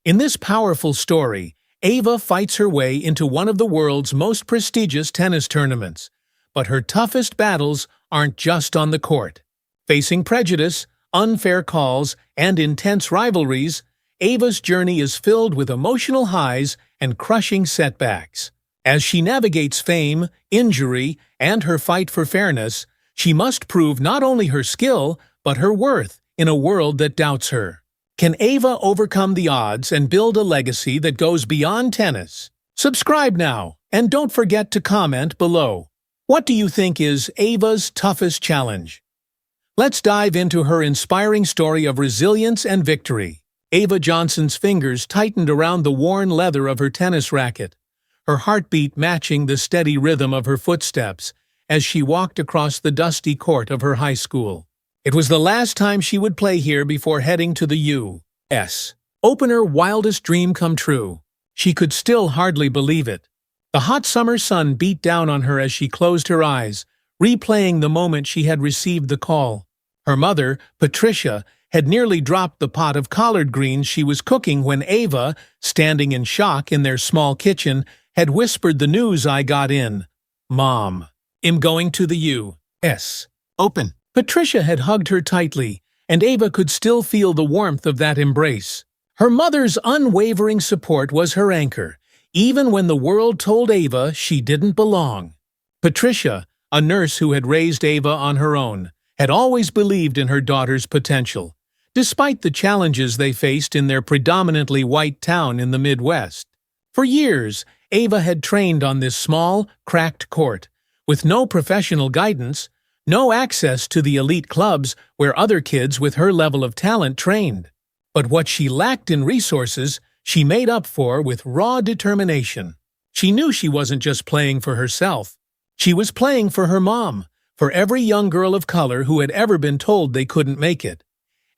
In this powerful story, Ava fights her way into one of the world's most prestigious tennis tournaments. But her toughest battles aren't just on the court. Facing prejudice, unfair calls, and intense rivalries, Ava's journey is filled with emotional highs and crushing setbacks. As she navigates fame, injury, and her fight for fairness, she must prove not only her skill, but her worth in a world that doubts her. Can Ava overcome the odds and build a legacy that goes beyond tennis? Subscribe now, and don't forget to comment below. What do you think is Ava's toughest challenge? Let's dive into her inspiring story of resilience and victory. Ava Johnson's fingers tightened around the worn leather of her tennis racket, her heartbeat matching the steady rhythm of her footsteps as she walked across the dusty court of her high school. It was the last time she would play here before heading to the U.S. Opener. Wildest dream come true. She could still hardly believe it. The hot summer sun beat down on her as she closed her eyes, replaying the moment she had received the call. Her mother, Patricia, had nearly dropped the pot of collard greens she was cooking when Ava, standing in shock in their small kitchen, had whispered the news. "I got in. Mom. I'm going to the U.S. Open." Patricia had hugged her tightly, and Ava could still feel the warmth of that embrace. Her mother's unwavering support was her anchor, even when the world told Ava she didn't belong. Patricia, a nurse who had raised Ava on her own, had always believed in her daughter's potential, despite the challenges they faced in their predominantly white town in the Midwest. For years, Ava had trained on this small, cracked court, with no professional guidance, no access to the elite clubs where other kids with her level of talent trained. But what she lacked in resources, she made up for with raw determination. She knew she wasn't just playing for herself. She was playing for her mom, for every young girl of color who had ever been told they couldn't make it,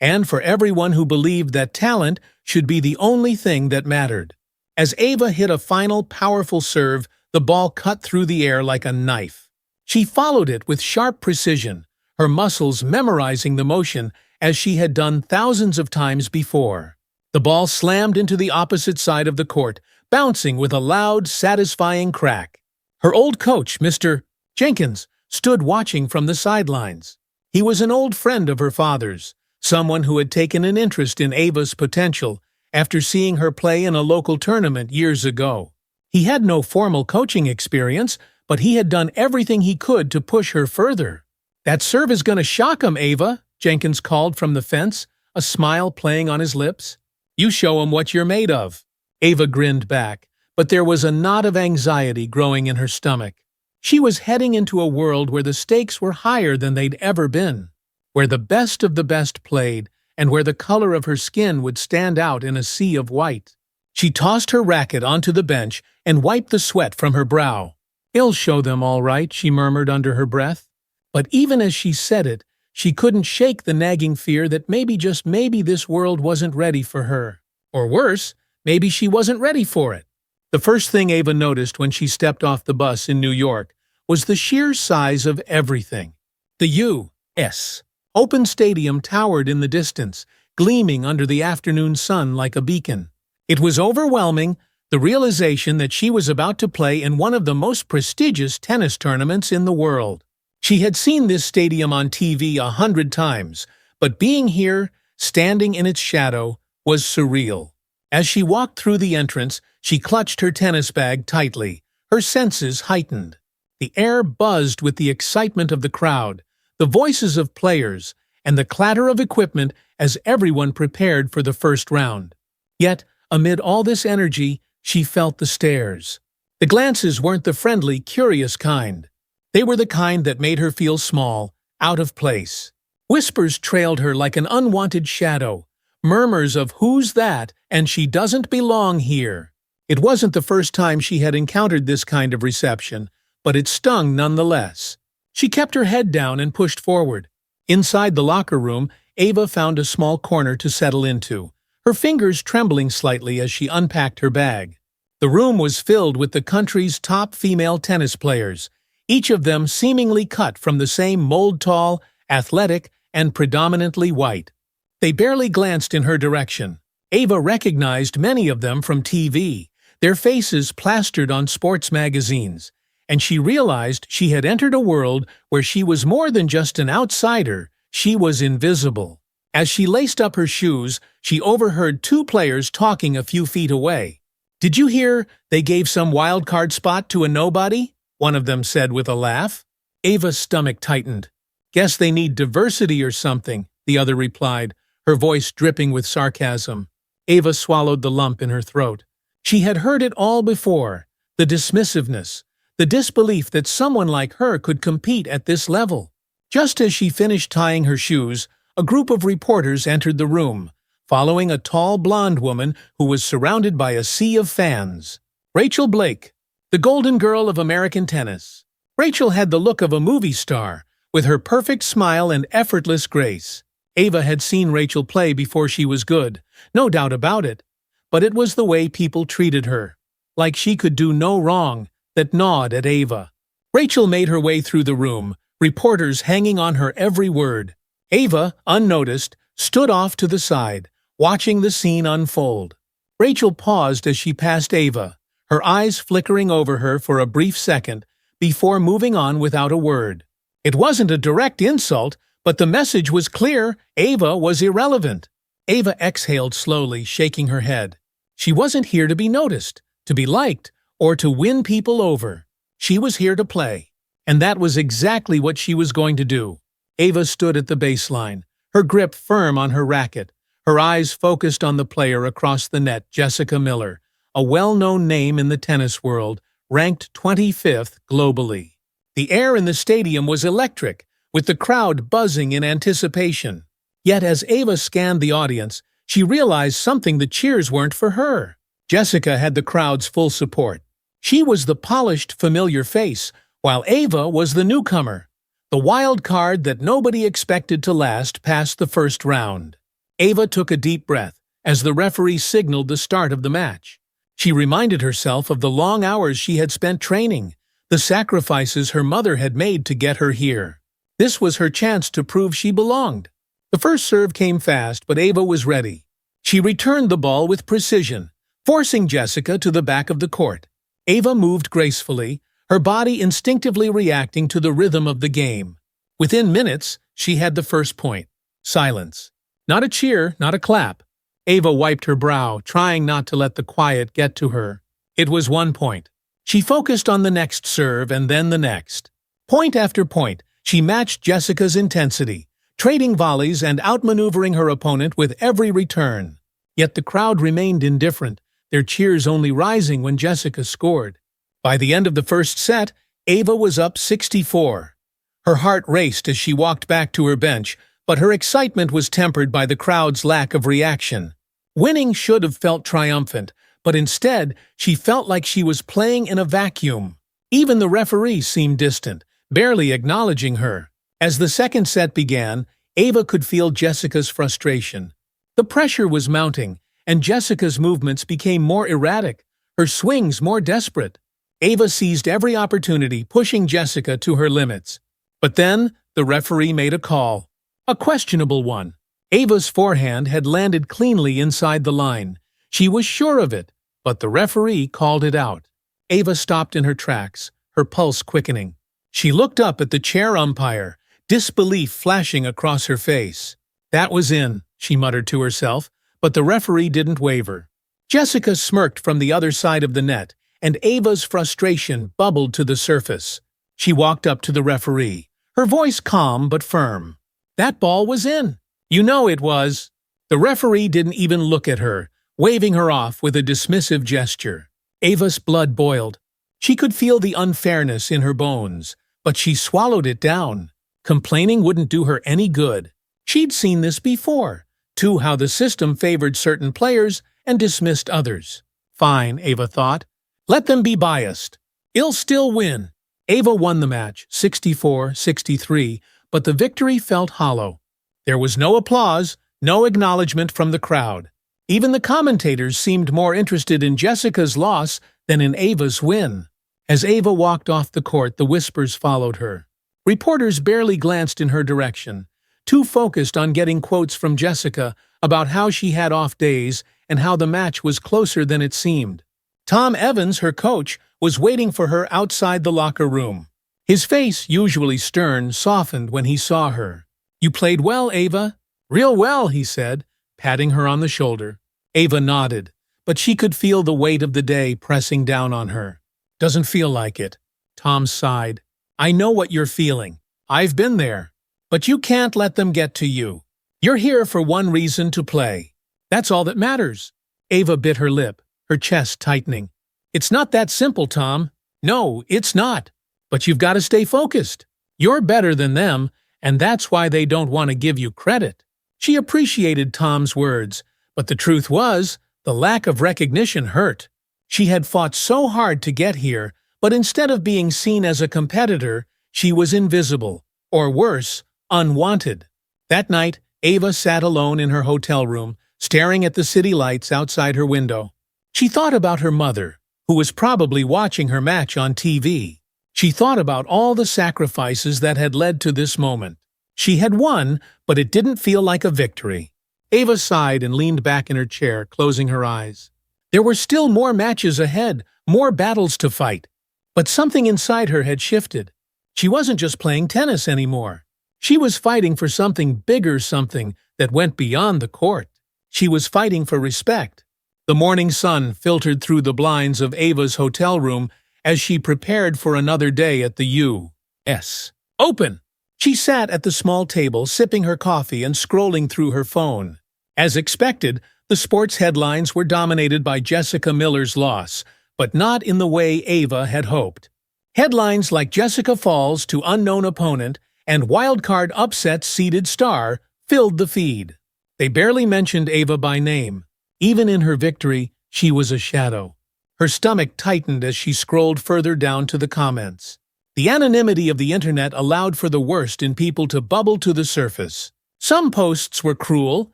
and for everyone who believed that talent should be the only thing that mattered. As Ava hit a final powerful serve, the ball cut through the air like a knife. She followed it with sharp precision, her muscles memorizing the motion as she had done thousands of times before. The ball slammed into the opposite side of the court, bouncing with a loud, satisfying crack. Her old coach, Mr. Jenkins, stood watching from the sidelines. He was an old friend of her father's, someone who had taken an interest in Ava's potential after seeing her play in a local tournament years ago. He had no formal coaching experience, but he had done everything he could to push her further. "That serve is going to shock him, Ava," Jenkins called from the fence, a smile playing on his lips. "You show him what you're made of." Ava grinned back, but there was a knot of anxiety growing in her stomach. She was heading into a world where the stakes were higher than they'd ever been, where the best of the best played, and where the color of her skin would stand out in a sea of white. She tossed her racket onto the bench and wiped the sweat from her brow. "He'll show them all right," she murmured under her breath. But even as she said it, she couldn't shake the nagging fear that maybe, just maybe, this world wasn't ready for her. Or worse, maybe she wasn't ready for it. The first thing Ava noticed when she stepped off the bus in New York was the sheer size of everything. The U.S. Open Stadium towered in the distance, gleaming under the afternoon sun like a beacon. It was overwhelming, the realization that she was about to play in one of the most prestigious tennis tournaments in the world. She had seen this stadium on TV 100 times, but being here, standing in its shadow, was surreal. As she walked through the entrance, she clutched her tennis bag tightly, her senses heightened. The air buzzed with the excitement of the crowd, the voices of players, and the clatter of equipment as everyone prepared for the first round. Yet, amid all this energy, she felt the stares. The glances weren't the friendly, curious kind. They were the kind that made her feel small, out of place. Whispers trailed her like an unwanted shadow, murmurs of "who's that?" and "she doesn't belong here." It wasn't the first time she had encountered this kind of reception, but it stung nonetheless. She kept her head down and pushed forward. Inside the locker room, Ava found a small corner to settle into, her fingers trembling slightly as she unpacked her bag. The room was filled with the country's top female tennis players, each of them seemingly cut from the same mold, tall, athletic, and predominantly white. They barely glanced in her direction. Ava recognized many of them from TV, their faces plastered on sports magazines, and she realized she had entered a world where she was more than just an outsider, she was invisible. As she laced up her shoes, she overheard two players talking a few feet away. "Did you hear they gave some wild card spot to a nobody?" one of them said with a laugh. Ava's stomach tightened. "Guess they need diversity or something," the other replied, her voice dripping with sarcasm. Ava swallowed the lump in her throat. She had heard it all before, the dismissiveness, the disbelief that someone like her could compete at this level. Just as she finished tying her shoes, a group of reporters entered the room, following a tall blonde woman who was surrounded by a sea of fans. Rachel Blake, the golden girl of American tennis. Rachel had the look of a movie star, with her perfect smile and effortless grace. Ava had seen Rachel play before she was good, no doubt about it, but it was the way people treated her, like she could do no wrong, that gnawed at Ava. Rachel made her way through the room, reporters hanging on her every word. Ava, unnoticed, stood off to the side, watching the scene unfold. Rachel paused as she passed Ava, her eyes flickering over her for a brief second before moving on without a word. It wasn't a direct insult, but the message was clear: Ava was irrelevant. Ava exhaled slowly, shaking her head. She wasn't here to be noticed, to be liked, or to win people over. She was here to play, and that was exactly what she was going to do. Ava stood at the baseline, her grip firm on her racket, her eyes focused on the player across the net, Jessica Miller, a well-known name in the tennis world, ranked 25th globally. The air in the stadium was electric, with the crowd buzzing in anticipation. Yet as Ava scanned the audience, she realized something: the cheers weren't for her. Jessica had the crowd's full support. She was the polished, familiar face, while Ava was the newcomer, the wild card that nobody expected to last past the first round. Ava took a deep breath as the referee signaled the start of the match. She reminded herself of the long hours she had spent training, the sacrifices her mother had made to get her here. This was her chance to prove she belonged. The first serve came fast, but Ava was ready. She returned the ball with precision, forcing Jessica to the back of the court. Ava moved gracefully, her body instinctively reacting to the rhythm of the game. Within minutes, she had the first point. Silence. Not a cheer, not a clap. Ava wiped her brow, trying not to let the quiet get to her. It was 1 point. She focused on the next serve and then the next. Point after point, she matched Jessica's intensity, trading volleys and outmaneuvering her opponent with every return. Yet the crowd remained indifferent, their cheers only rising when Jessica scored. By the end of the first set, Ava was up 64. Her heart raced as she walked back to her bench, but her excitement was tempered by the crowd's lack of reaction. Winning should have felt triumphant, but instead, she felt like she was playing in a vacuum. Even the referee seemed distant, barely acknowledging her. As the second set began, Ava could feel Jessica's frustration. The pressure was mounting, and Jessica's movements became more erratic, her swings more desperate. Ava seized every opportunity, pushing Jessica to her limits. But then, the referee made a call. A questionable one. Ava's forehand had landed cleanly inside the line. She was sure of it, but the referee called it out. Ava stopped in her tracks, her pulse quickening. She looked up at the chair umpire, disbelief flashing across her face. That was in, she muttered to herself, but the referee didn't waver. Jessica smirked from the other side of the net, and Ava's frustration bubbled to the surface. She walked up to the referee, her voice calm but firm. That ball was in. You know it was. The referee didn't even look at her, waving her off with a dismissive gesture. Ava's blood boiled. She could feel the unfairness in her bones, but she swallowed it down. Complaining wouldn't do her any good. She'd seen this before, too, how the system favored certain players and dismissed others. Fine, Ava thought. Let them be biased. I'll still win. Ava won the match, 64-63, but the victory felt hollow. There was no applause, no acknowledgement from the crowd. Even the commentators seemed more interested in Jessica's loss than in Ava's win. As Ava walked off the court, the whispers followed her. Reporters barely glanced in her direction, too focused on getting quotes from Jessica about how she had off days and how the match was closer than it seemed. Tom Evans, her coach, was waiting for her outside the locker room. His face, usually stern, softened when he saw her. "You played well, Ava." "Real well," he said, patting her on the shoulder. Ava nodded, but she could feel the weight of the day pressing down on her. "Doesn't feel like it." Tom sighed. "I know what you're feeling. I've been there. But you can't let them get to you. You're here for one reason: to play. That's all that matters." Ava bit her lip, her chest tightening. "It's not that simple, Tom. No, it's not. But you've got to stay focused. You're better than them, and that's why they don't want to give you credit." She appreciated Tom's words, but the truth was, the lack of recognition hurt. She had fought so hard to get here, but instead of being seen as a competitor, she was invisible, or worse, unwanted. That night, Ava sat alone in her hotel room, staring at the city lights outside her window. She thought about her mother, who was probably watching her match on TV. She thought about all the sacrifices that had led to this moment. She had won, but it didn't feel like a victory. Ava sighed and leaned back in her chair, closing her eyes. There were still more matches ahead, more battles to fight. But something inside her had shifted. She wasn't just playing tennis anymore. She was fighting for something bigger, something that went beyond the court. She was fighting for respect. The morning sun filtered through the blinds of Ava's hotel room as she prepared for another day at the U.S. Open. She sat at the small table, sipping her coffee and scrolling through her phone. As expected, the sports headlines were dominated by Jessica Miller's loss, but not in the way Ava had hoped. Headlines like "Jessica falls to unknown opponent" and "Wildcard upsets seeded star" filled the feed. They barely mentioned Ava by name. Even in her victory, she was a shadow. Her stomach tightened as she scrolled further down to the comments. The anonymity of the internet allowed for the worst in people to bubble to the surface. Some posts were cruel,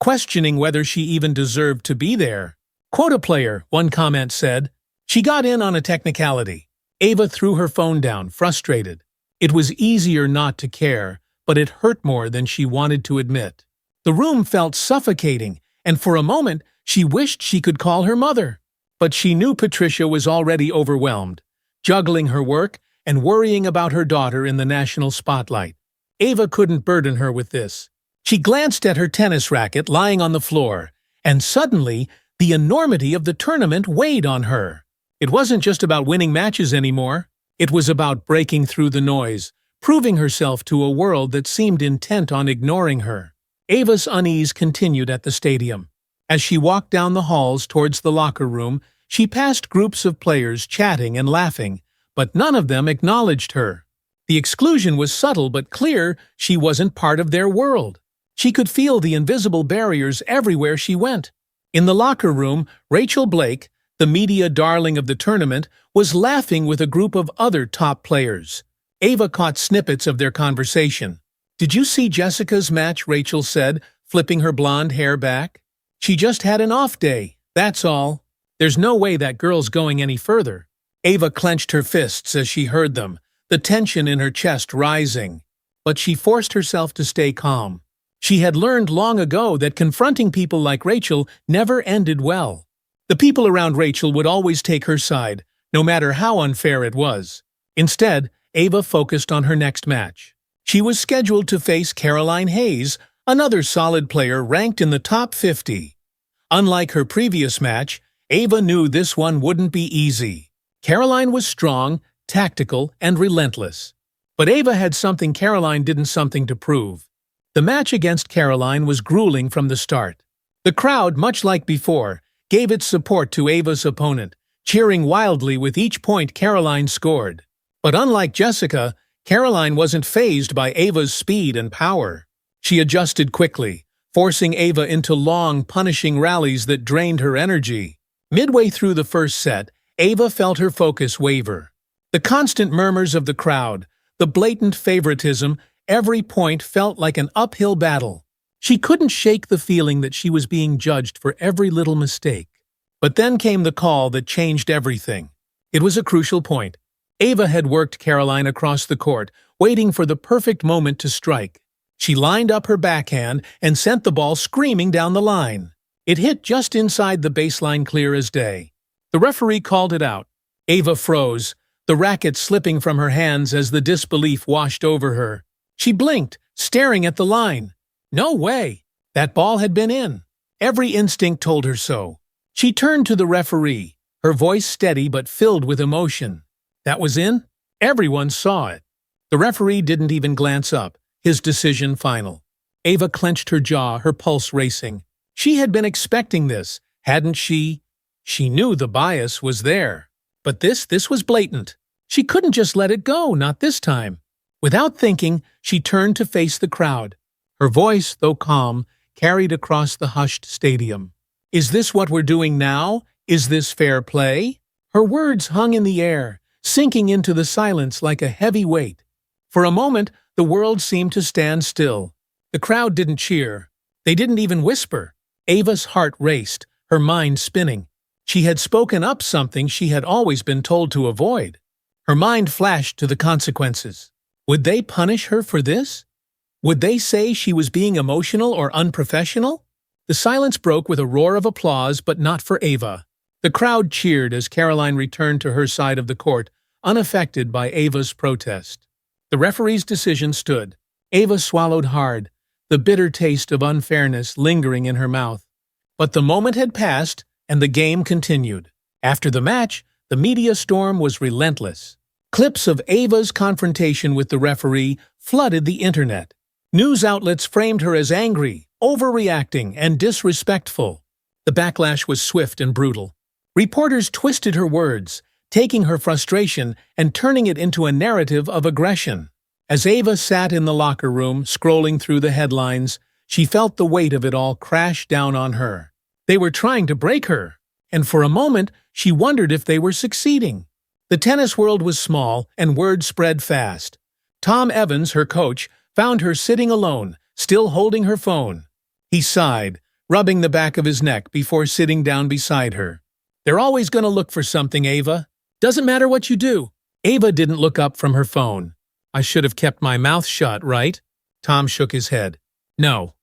questioning whether she even deserved to be there. "Quota player," one comment said. "She got in on a technicality." Ava threw her phone down, frustrated. It was easier not to care, but it hurt more than she wanted to admit. The room felt suffocating, and for a moment she wished she could call her mother. But she knew Patricia was already overwhelmed, juggling her work and worrying about her daughter in the national spotlight. Ava couldn't burden her with this. She glanced at her tennis racket lying on the floor, and suddenly the enormity of the tournament weighed on her. It wasn't just about winning matches anymore. It was about breaking through the noise, proving herself to a world that seemed intent on ignoring her. Ava's unease continued at the stadium. As she walked down the halls towards the locker room, she passed groups of players chatting and laughing, but none of them acknowledged her. The exclusion was subtle but clear. She wasn't part of their world. She could feel the invisible barriers everywhere she went. In the locker room, Rachel Blake, the media darling of the tournament, was laughing with a group of other top players. Ava caught snippets of their conversation. "Did you see Jessica's match?" Rachel said, flipping her blonde hair back. "She just had an off day, that's all. There's no way that girl's going any further." Ava clenched her fists as she heard them, the tension in her chest rising. But she forced herself to stay calm. She had learned long ago that confronting people like Rachel never ended well. The people around Rachel would always take her side, no matter how unfair it was. Instead, Ava focused on her next match. She was scheduled to face Caroline Hayes, another solid player ranked in the top 50. Unlike her previous match, Ava knew this one wouldn't be easy. Caroline was strong, tactical, and relentless. But Ava had something Caroline didn't, something to prove. The match against Caroline was grueling from the start. The crowd, much like before, gave its support to Ava's opponent, cheering wildly with each point Caroline scored. But unlike Jessica, Caroline wasn't fazed by Ava's speed and power. She adjusted quickly, forcing Ava into long, punishing rallies that drained her energy. Midway through the first set, Ava felt her focus waver. The constant murmurs of the crowd, the blatant favoritism, every point felt like an uphill battle. She couldn't shake the feeling that she was being judged for every little mistake. But then came the call that changed everything. It was a crucial point. Ava had worked Caroline across the court, waiting for the perfect moment to strike. She lined up her backhand and sent the ball screaming down the line. It hit just inside the baseline, clear as day. The referee called it out. Ava froze, the racket slipping from her hands as the disbelief washed over her. She blinked, staring at the line. No way! That ball had been in. Every instinct told her so. She turned to the referee, her voice steady but filled with emotion. That was in? Everyone saw it. The referee didn't even glance up, his decision final. Ava clenched her jaw, her pulse racing. She had been expecting this, hadn't she? She knew the bias was there. But this was blatant. She couldn't just let it go, not this time. Without thinking, she turned to face the crowd. Her voice, though calm, carried across the hushed stadium. Is this what we're doing now? Is this fair play? Her words hung in the air, sinking into the silence like a heavy weight. For a moment, the world seemed to stand still. The crowd didn't cheer. They didn't even whisper. Ava's heart raced, her mind spinning. She had spoken up something she had always been told to avoid. Her mind flashed to the consequences. Would they punish her for this? Would they say she was being emotional or unprofessional? The silence broke with a roar of applause, but not for Ava. The crowd cheered as Caroline returned to her side of the court, unaffected by Ava's protest. The referee's decision stood. Ava swallowed hard, the bitter taste of unfairness lingering in her mouth. But the moment had passed, and the game continued. After the match, the media storm was relentless. Clips of Ava's confrontation with the referee flooded the internet. News outlets framed her as angry, overreacting, and disrespectful. The backlash was swift and brutal. Reporters twisted her words, taking her frustration and turning it into a narrative of aggression. As Ava sat in the locker room, scrolling through the headlines, she felt the weight of it all crash down on her. They were trying to break her, and for a moment, she wondered if they were succeeding. The tennis world was small, and word spread fast. Tom Evans, her coach, found her sitting alone, still holding her phone. He sighed, rubbing the back of his neck before sitting down beside her. They're always going to look for something, Ava. Doesn't matter what you do. Ava didn't look up from her phone. I should have kept my mouth shut, right? Tom shook his head. No,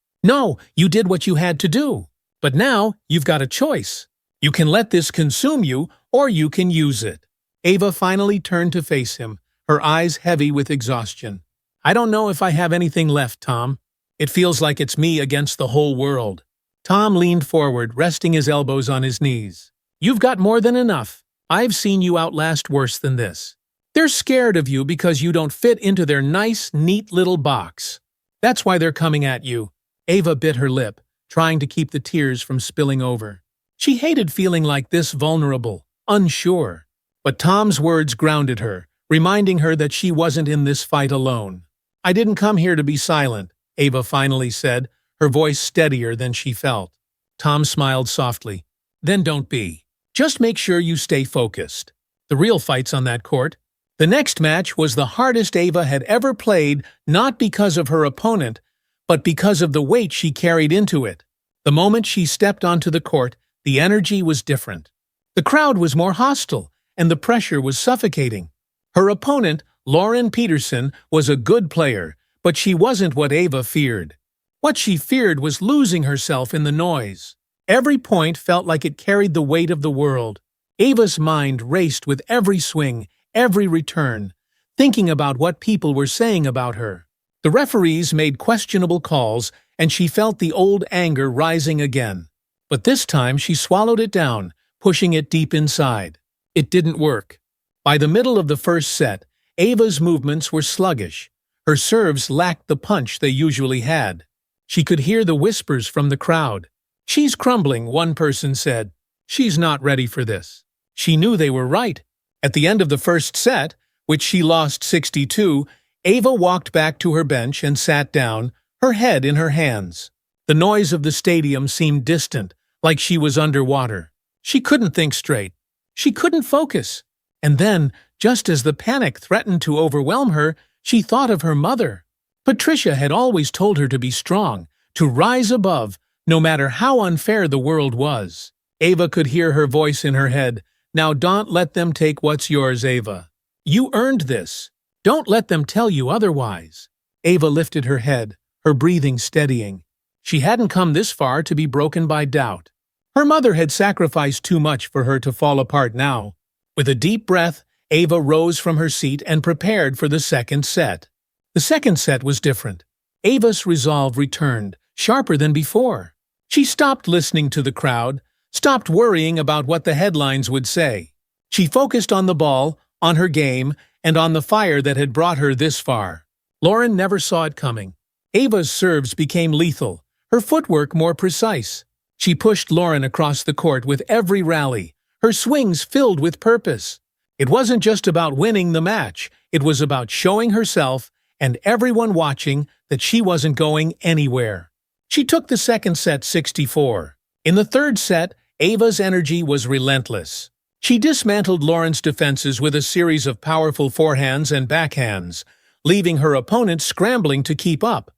you did what you had to do. But now you've got a choice. You can let this consume you, or you can use it. Ava finally turned to face him, her eyes heavy with exhaustion. I don't know if I have anything left, Tom. It feels like it's me against the whole world. Tom leaned forward, resting his elbows on his knees. You've got more than enough. I've seen you outlast worse than this. They're scared of you because you don't fit into their nice, neat little box. That's why they're coming at you. Ava bit her lip, trying to keep the tears from spilling over. She hated feeling like this, vulnerable, unsure. But Tom's words grounded her, reminding her that she wasn't in this fight alone. I didn't come here to be silent, Ava finally said, her voice steadier than she felt. Tom smiled softly. Then don't be. Just make sure you stay focused. The real fight's on that court. The next match was the hardest Ava had ever played, not because of her opponent, but because of the weight she carried into it. The moment she stepped onto the court, the energy was different. The crowd was more hostile, and the pressure was suffocating. Her opponent, Lauren Peterson, was a good player, but she wasn't what Ava feared. What she feared was losing herself in the noise. Every point felt like it carried the weight of the world. Ava's mind raced with every swing, every return, thinking about what people were saying about her. The referees made questionable calls, and she felt the old anger rising again. But this time she swallowed it down, pushing it deep inside. It didn't work. By the middle of the first set, Ava's movements were sluggish. Her serves lacked the punch they usually had. She could hear the whispers from the crowd. She's crumbling, one person said. She's not ready for this. She knew they were right. At the end of the first set, which she lost 6-2, Ava walked back to her bench and sat down, her head in her hands. The noise of the stadium seemed distant, like she was underwater. She couldn't think straight. She couldn't focus. And then, just as the panic threatened to overwhelm her, she thought of her mother. Patricia had always told her to be strong, to rise above, no matter how unfair the world was. Ava could hear her voice in her head. Now don't let them take what's yours, Ava. You earned this. Don't let them tell you otherwise. Ava lifted her head, her breathing steadying. She hadn't come this far to be broken by doubt. Her mother had sacrificed too much for her to fall apart now. With a deep breath, Ava rose from her seat and prepared for the second set. The second set was different. Ava's resolve returned, sharper than before. She stopped listening to the crowd, stopped worrying about what the headlines would say. She focused on the ball, on her game, and on the fire that had brought her this far. Lauren never saw it coming. Ava's serves became lethal, her footwork more precise. She pushed Lauren across the court with every rally, her swings filled with purpose. It wasn't just about winning the match, it was about showing herself and everyone watching that she wasn't going anywhere. She took the second set 6-4. In the third set, Ava's energy was relentless. She dismantled Lauren's defenses with a series of powerful forehands and backhands, leaving her opponent scrambling to keep up.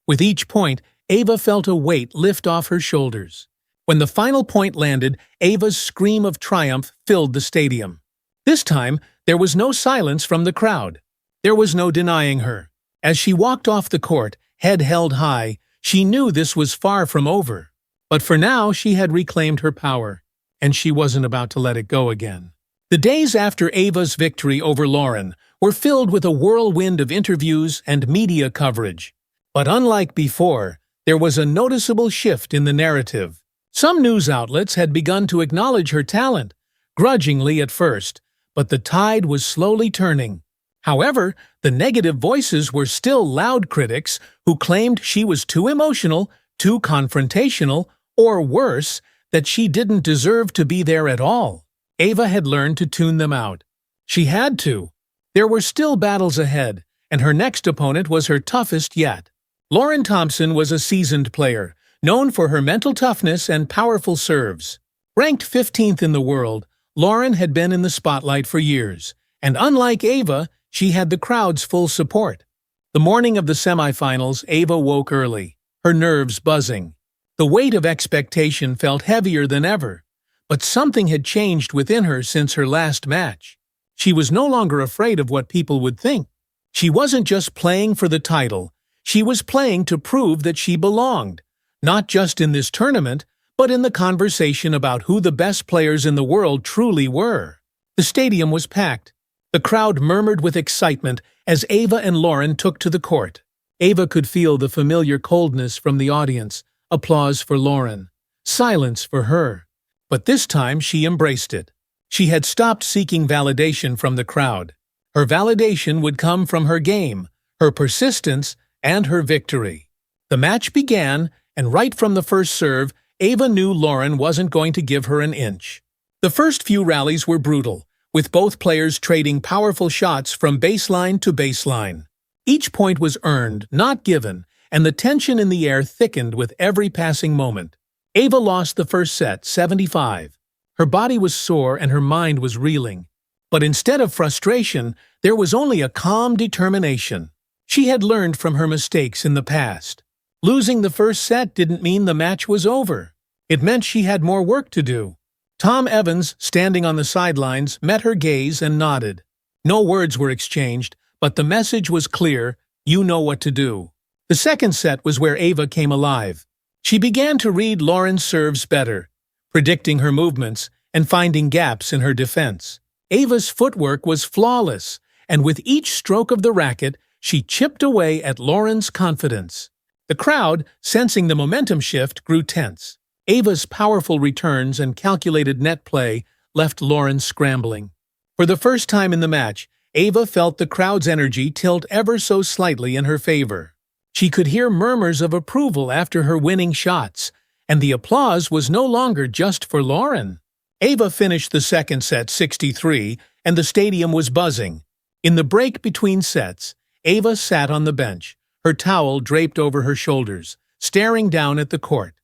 With each point, Ava felt a weight lift off her shoulders. When the final point landed, Ava's scream of triumph filled the stadium. This time, there was no silence from the crowd. There was no denying her. As she walked off the court, head held high, she knew this was far from over. But for now, she had reclaimed her power, and she wasn't about to let it go again. The days after Ava's victory over Lauren were filled with a whirlwind of interviews and media coverage. But unlike before, there was a noticeable shift in the narrative. Some news outlets had begun to acknowledge her talent, grudgingly at first, but the tide was slowly turning. However, the negative voices were still loud critics who claimed she was too emotional, too confrontational, or worse, that she didn't deserve to be there at all. Ava had learned to tune them out. She had to. There were still battles ahead, and her next opponent was her toughest yet. Lauren Thompson was a seasoned player, known for her mental toughness and powerful serves. Ranked 15th in the world, Lauren had been in the spotlight for years, and unlike Ava, she had the crowd's full support. The morning of the semifinals, Ava woke early, her nerves buzzing. The weight of expectation felt heavier than ever, but something had changed within her since her last match. She was no longer afraid of what people would think. She wasn't just playing for the title, she was playing to prove that she belonged. Not just in this tournament, but in the conversation about who the best players in the world truly were. The stadium was packed. The crowd murmured with excitement as Ava and Lauren took to the court. Ava could feel the familiar coldness from the audience, applause for Lauren, silence for her. But this time she embraced it. She had stopped seeking validation from the crowd. Her validation would come from her game, her persistence, and her victory. The match began, and right from the first serve, Ava knew Lauren wasn't going to give her an inch. The first few rallies were brutal, with both players trading powerful shots from baseline to baseline. Each point was earned, not given, and the tension in the air thickened with every passing moment. Ava lost the first set, 75. Her body was sore and her mind was reeling. But instead of frustration, there was only a calm determination. She had learned from her mistakes in the past. Losing the first set didn't mean the match was over. It meant she had more work to do. Tom Evans, standing on the sidelines, met her gaze and nodded. No words were exchanged, but the message was clear: you know what to do. The second set was where Ava came alive. She began to read Lauren's serves better, predicting her movements and finding gaps in her defense. Ava's footwork was flawless, and with each stroke of the racket, she chipped away at Lauren's confidence. The crowd, sensing the momentum shift, grew tense. Ava's powerful returns and calculated net play left Lauren scrambling. For the first time in the match, Ava felt the crowd's energy tilt ever so slightly in her favor. She could hear murmurs of approval after her winning shots, and the applause was no longer just for Lauren. Ava finished the second set 63, and the stadium was buzzing. In the break between sets, Ava sat on the bench, her towel draped over her shoulders, staring down at the court.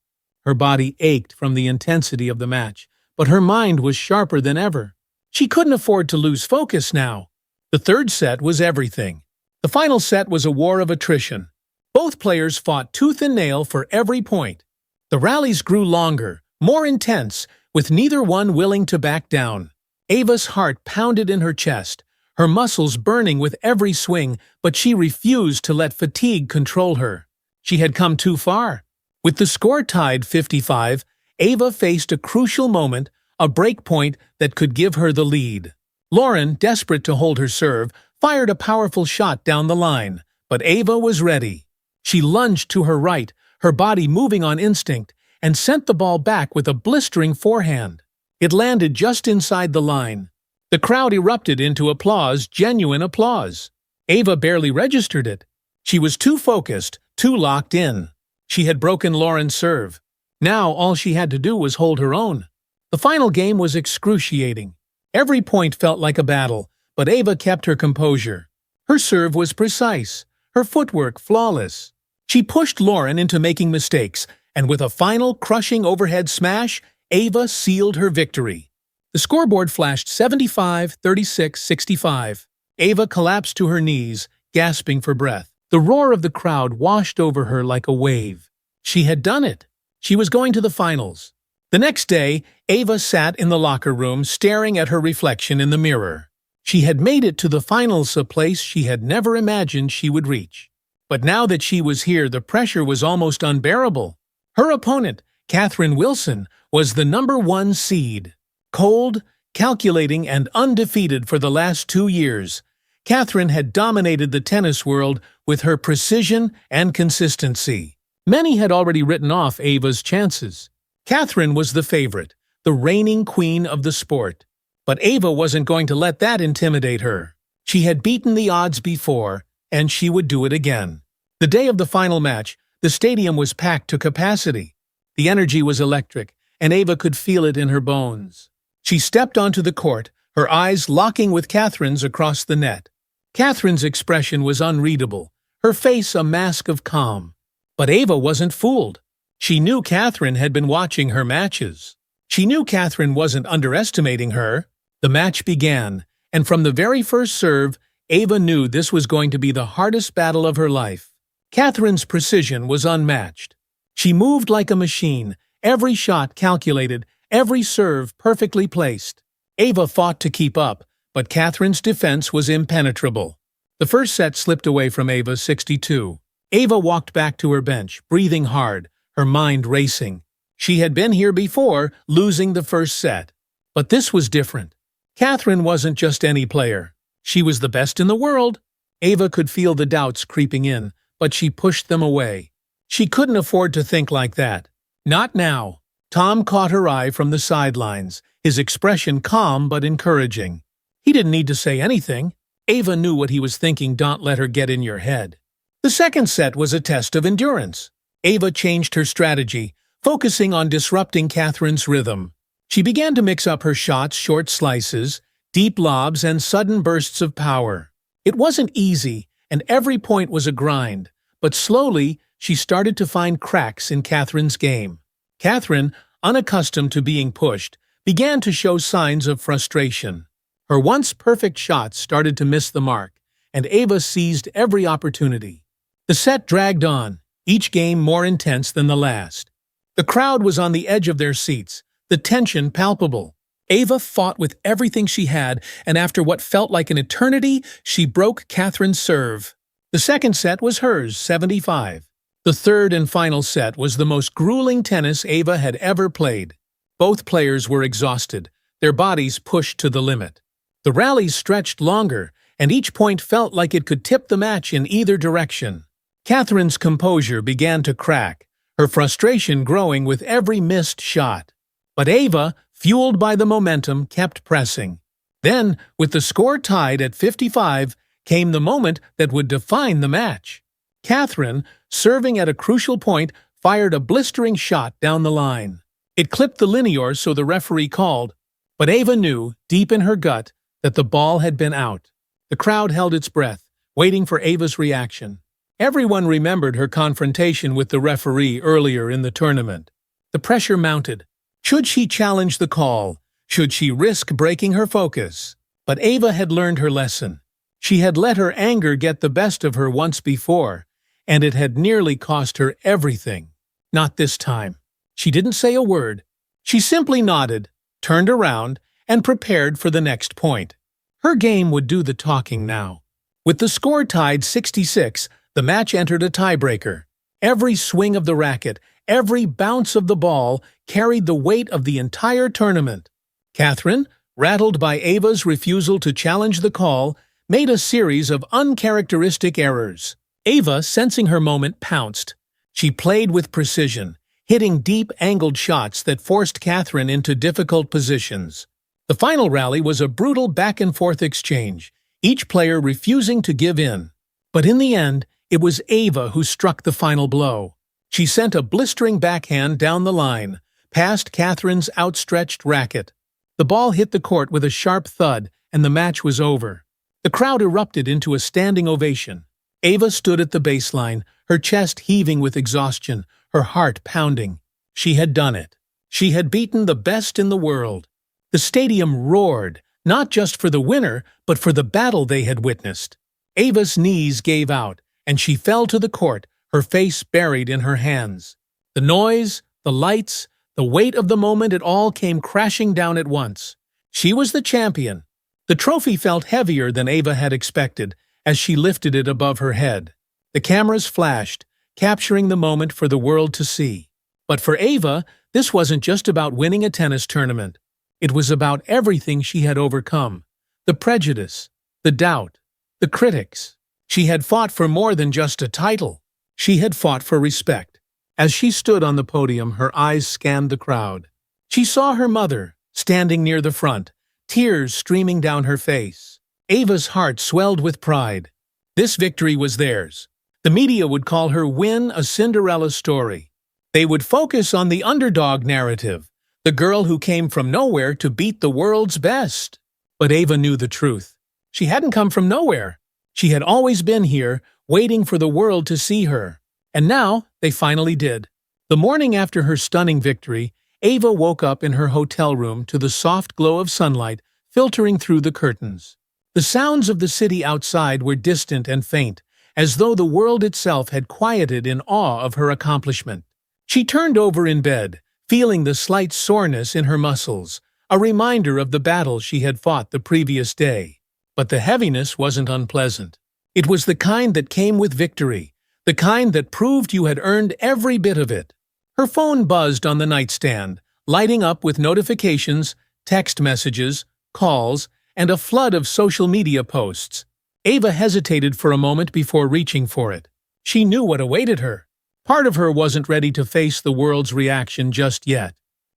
Her body ached from the intensity of the match, but her mind was sharper than ever. She couldn't afford to lose focus now. The third set was everything. The final set was a war of attrition. Both players fought tooth and nail for every point. The rallies grew longer, more intense, with neither one willing to back down. Ava's heart pounded in her chest, her muscles burning with every swing, but she refused to let fatigue control her. She had come too far. With the score tied 55, Ava faced a crucial moment, a break point that could give her the lead. Lauren, desperate to hold her serve, fired a powerful shot down the line, but Ava was ready. She lunged to her right, her body moving on instinct, and sent the ball back with a blistering forehand. It landed just inside the line. The crowd erupted into applause, genuine applause. Ava barely registered it. She was too focused, too locked in. She had broken Lauren's serve. Now all she had to do was hold her own. The final game was excruciating. Every point felt like a battle, but Ava kept her composure. Her serve was precise, her footwork flawless. She pushed Lauren into making mistakes, and with a final crushing overhead smash, Ava sealed her victory. The scoreboard flashed 75-36-65. Ava collapsed to her knees, gasping for breath. The roar of the crowd washed over her like a wave. She had done it. She was going to the finals. The next day, Ava sat in the locker room staring at her reflection in the mirror. She had made it to the finals, a place she had never imagined she would reach. But now that she was here, the pressure was almost unbearable. Her opponent, Catherine Wilson, was the #1 seed. Cold, calculating, and undefeated for the last 2 years, Catherine had dominated the tennis world with her precision and consistency. Many had already written off Ava's chances. Catherine was the favorite, the reigning queen of the sport. But Ava wasn't going to let that intimidate her. She had beaten the odds before, and she would do it again. The day of the final match, the stadium was packed to capacity. The energy was electric, and Ava could feel it in her bones. She stepped onto the court, her eyes locking with Catherine's across the net. Catherine's expression was unreadable, her face a mask of calm. But Ava wasn't fooled. She knew Catherine had been watching her matches. She knew Catherine wasn't underestimating her. The match began, and from the very first serve, Ava knew this was going to be the hardest battle of her life. Catherine's precision was unmatched. She moved like a machine, every shot calculated, every serve perfectly placed. Ava fought to keep up, but Catherine's defense was impenetrable. The first set slipped away from Ava 6-2. Ava walked back to her bench, breathing hard, her mind racing. She had been here before, losing the first set. But this was different. Catherine wasn't just any player. She was the best in the world. Ava could feel the doubts creeping in, but she pushed them away. She couldn't afford to think like that. Not now. Tom caught her eye from the sidelines, his expression calm but encouraging. He didn't need to say anything. Ava knew what he was thinking. Don't let her get in your head. The second set was a test of endurance. Ava changed her strategy, focusing on disrupting Catherine's rhythm. She began to mix up her shots, short slices, deep lobs, and sudden bursts of power. It wasn't easy, and every point was a grind, but slowly she started to find cracks in Catherine's game. Catherine, unaccustomed to being pushed, began to show signs of frustration. Her once perfect shots started to miss the mark, and Ava seized every opportunity. The set dragged on, each game more intense than the last. The crowd was on the edge of their seats, the tension palpable. Ava fought with everything she had, and after what felt like an eternity, she broke Catherine's serve. The second set was hers, 75. The third and final set was the most grueling tennis Ava had ever played. Both players were exhausted, their bodies pushed to the limit. The rallies stretched longer, and each point felt like it could tip the match in either direction. Catherine's composure began to crack, her frustration growing with every missed shot. But Ava, fueled by the momentum, kept pressing. Then, with the score tied at 55, came the moment that would define the match. Catherine, serving at a crucial point, fired a blistering shot down the line. It clipped the linear, so the referee called, but Ava knew, deep in her gut, that the ball had been out. The crowd held its breath, waiting for Ava's reaction. Everyone remembered her confrontation with the referee earlier in the tournament. The pressure mounted. Should she challenge the call? Should she risk breaking her focus? But Ava had learned her lesson. She had let her anger get the best of her once before, and it had nearly cost her everything. Not this time. She didn't say a word. She simply nodded, turned around, and prepared for the next point. Her game would do the talking now. With the score tied 66, the match entered a tiebreaker. Every swing of the racket, Every bounce of the ball carried the weight of the entire tournament. Catherine, rattled by Ava's refusal to challenge the call, made a series of uncharacteristic errors. Ava, sensing her moment, pounced. She played with precision, hitting deep, angled shots that forced Catherine into difficult positions. The final rally was a brutal back-and-forth exchange, each player refusing to give in. But in the end, it was Ava who struck the final blow. She sent a blistering backhand down the line, past Catherine's outstretched racket. The ball hit the court with a sharp thud, and the match was over. The crowd erupted into a standing ovation. Ava stood at the baseline, her chest heaving with exhaustion, her heart pounding. She had done it. She had beaten the best in the world. The stadium roared, not just for the winner, but for the battle they had witnessed. Ava's knees gave out, and she fell to the court, her face buried in her hands. The noise, the lights, the weight of the moment, it all came crashing down at once. She was the champion. The trophy felt heavier than Ava had expected as she lifted it above her head. The cameras flashed, capturing the moment for the world to see. But for Ava, this wasn't just about winning a tennis tournament. It was about everything she had overcome. The prejudice, the doubt, the critics. She had fought for more than just a title. She had fought for respect. As she stood on the podium, her eyes scanned the crowd. She saw her mother, standing near the front, tears streaming down her face. Ava's heart swelled with pride. This victory was theirs. The media would call her win a Cinderella story. They would focus on the underdog narrative, the girl who came from nowhere to beat the world's best. But Ava knew the truth. She hadn't come from nowhere. She had always been here, waiting for the world to see her. And now, they finally did. The morning after her stunning victory, Ava woke up in her hotel room to the soft glow of sunlight filtering through the curtains. The sounds of the city outside were distant and faint, as though the world itself had quieted in awe of her accomplishment. She turned over in bed, feeling the slight soreness in her muscles, a reminder of the battle she had fought the previous day. But the heaviness wasn't unpleasant. It was the kind that came with victory, the kind that proved you had earned every bit of it. Her phone buzzed on the nightstand, lighting up with notifications, text messages, calls, and a flood of social media posts. Ava hesitated for a moment before reaching for it. She knew what awaited her. Part of her wasn't ready to face the world's reaction just yet.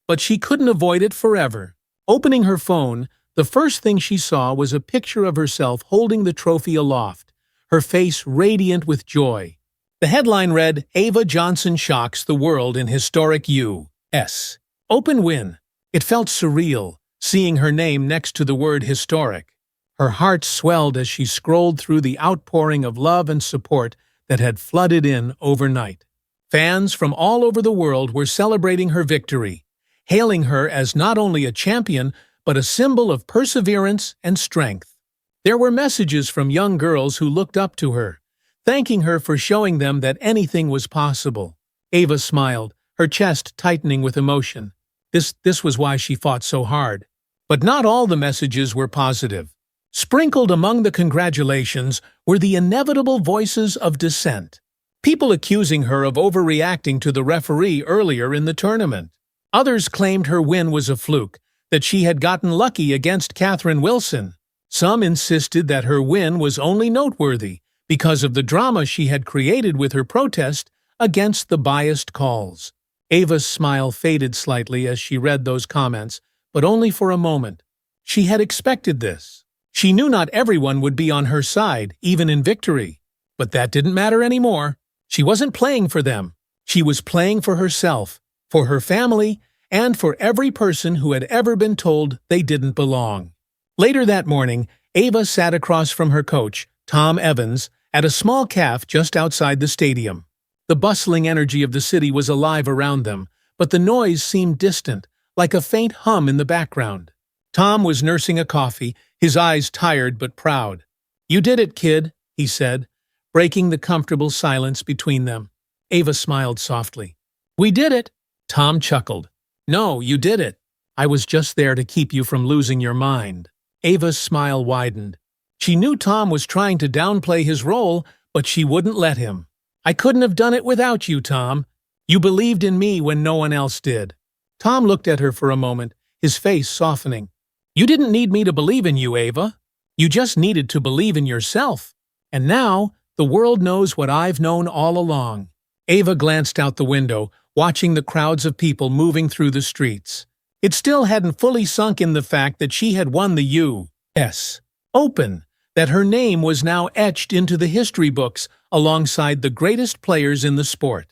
But she couldn't avoid it forever. Opening her phone, the first thing she saw was a picture of herself holding the trophy aloft, her face radiant with joy. The headline read, "Ava Johnson shocks the world in historic U.S. Open win." It felt surreal, seeing her name next to the word historic. Her heart swelled as she scrolled through the outpouring of love and support that had flooded in overnight. Fans from all over the world were celebrating her victory, hailing her as not only a champion, but a symbol of perseverance and strength. There were messages from young girls who looked up to her, thanking her for showing them that anything was possible. Ava smiled, her chest tightening with emotion. This was why she fought so hard. But not all the messages were positive. Sprinkled among the congratulations were the inevitable voices of dissent. People accusing her of overreacting to the referee earlier in the tournament. Others claimed her win was a fluke, that she had gotten lucky against Catherine Wilson. Some insisted that her win was only noteworthy because of the drama she had created with her protest against the biased calls. Ava's smile faded slightly as she read those comments, but only for a moment. She had expected this. She knew not everyone would be on her side, even in victory. But that didn't matter anymore. She wasn't playing for them. She was playing for herself, for her family, and for every person who had ever been told they didn't belong. Later that morning, Ava sat across from her coach, Tom Evans, at a small cafe just outside the stadium. The bustling energy of the city was alive around them, but the noise seemed distant, like a faint hum in the background. Tom was nursing a coffee, his eyes tired but proud. "You did it, kid," he said, breaking the comfortable silence between them. Ava smiled softly. "We did it." Tom chuckled. "No, you did it. I was just there to keep you from losing your mind." Ava's smile widened. She knew Tom was trying to downplay his role, but she wouldn't let him. "I couldn't have done it without you, Tom. You believed in me when no one else did." Tom looked at her for a moment, his face softening. "You didn't need me to believe in you, Ava. You just needed to believe in yourself. And now, the world knows what I've known all along." Ava glanced out the window, watching the crowds of people moving through the streets. It still hadn't fully sunk in the fact that she had won the U.S. Open, that her name was now etched into the history books alongside the greatest players in the sport.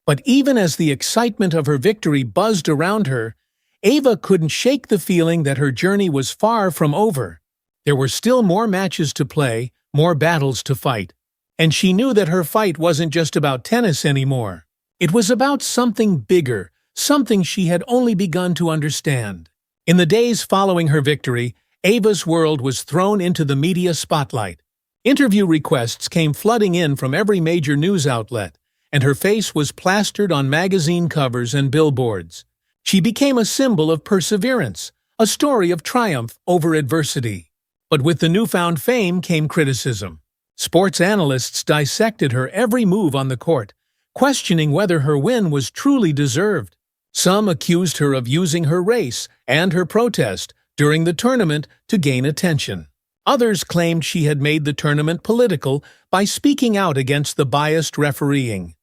But even as the excitement of her victory buzzed around her, Ava couldn't shake the feeling that her journey was far from over. There were still more matches to play, more battles to fight. And she knew that her fight wasn't just about tennis anymore. It was about something bigger, something she had only begun to understand. In the days following her victory, Ava's world was thrown into the media spotlight. Interview requests came flooding in from every major news outlet, and her face was plastered on magazine covers and billboards. She became a symbol of perseverance, a story of triumph over adversity. But with the newfound fame came criticism. Sports analysts dissected her every move on the court, questioning whether her win was truly deserved. Some accused her of using her race and her protest during the tournament to gain attention. Others claimed she had made the tournament political by speaking out against the biased refereeing,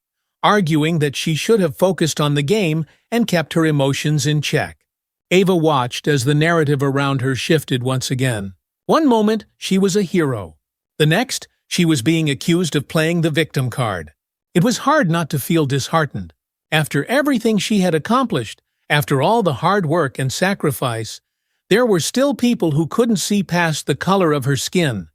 arguing that she should have focused on the game and kept her emotions in check. Ava watched as the narrative around her shifted once again. One moment, she was a hero. The next, she was being accused of playing the victim card. It was hard not to feel disheartened. After everything she had accomplished, after all the hard work and sacrifice, there were still people who couldn't see past the color of her skin,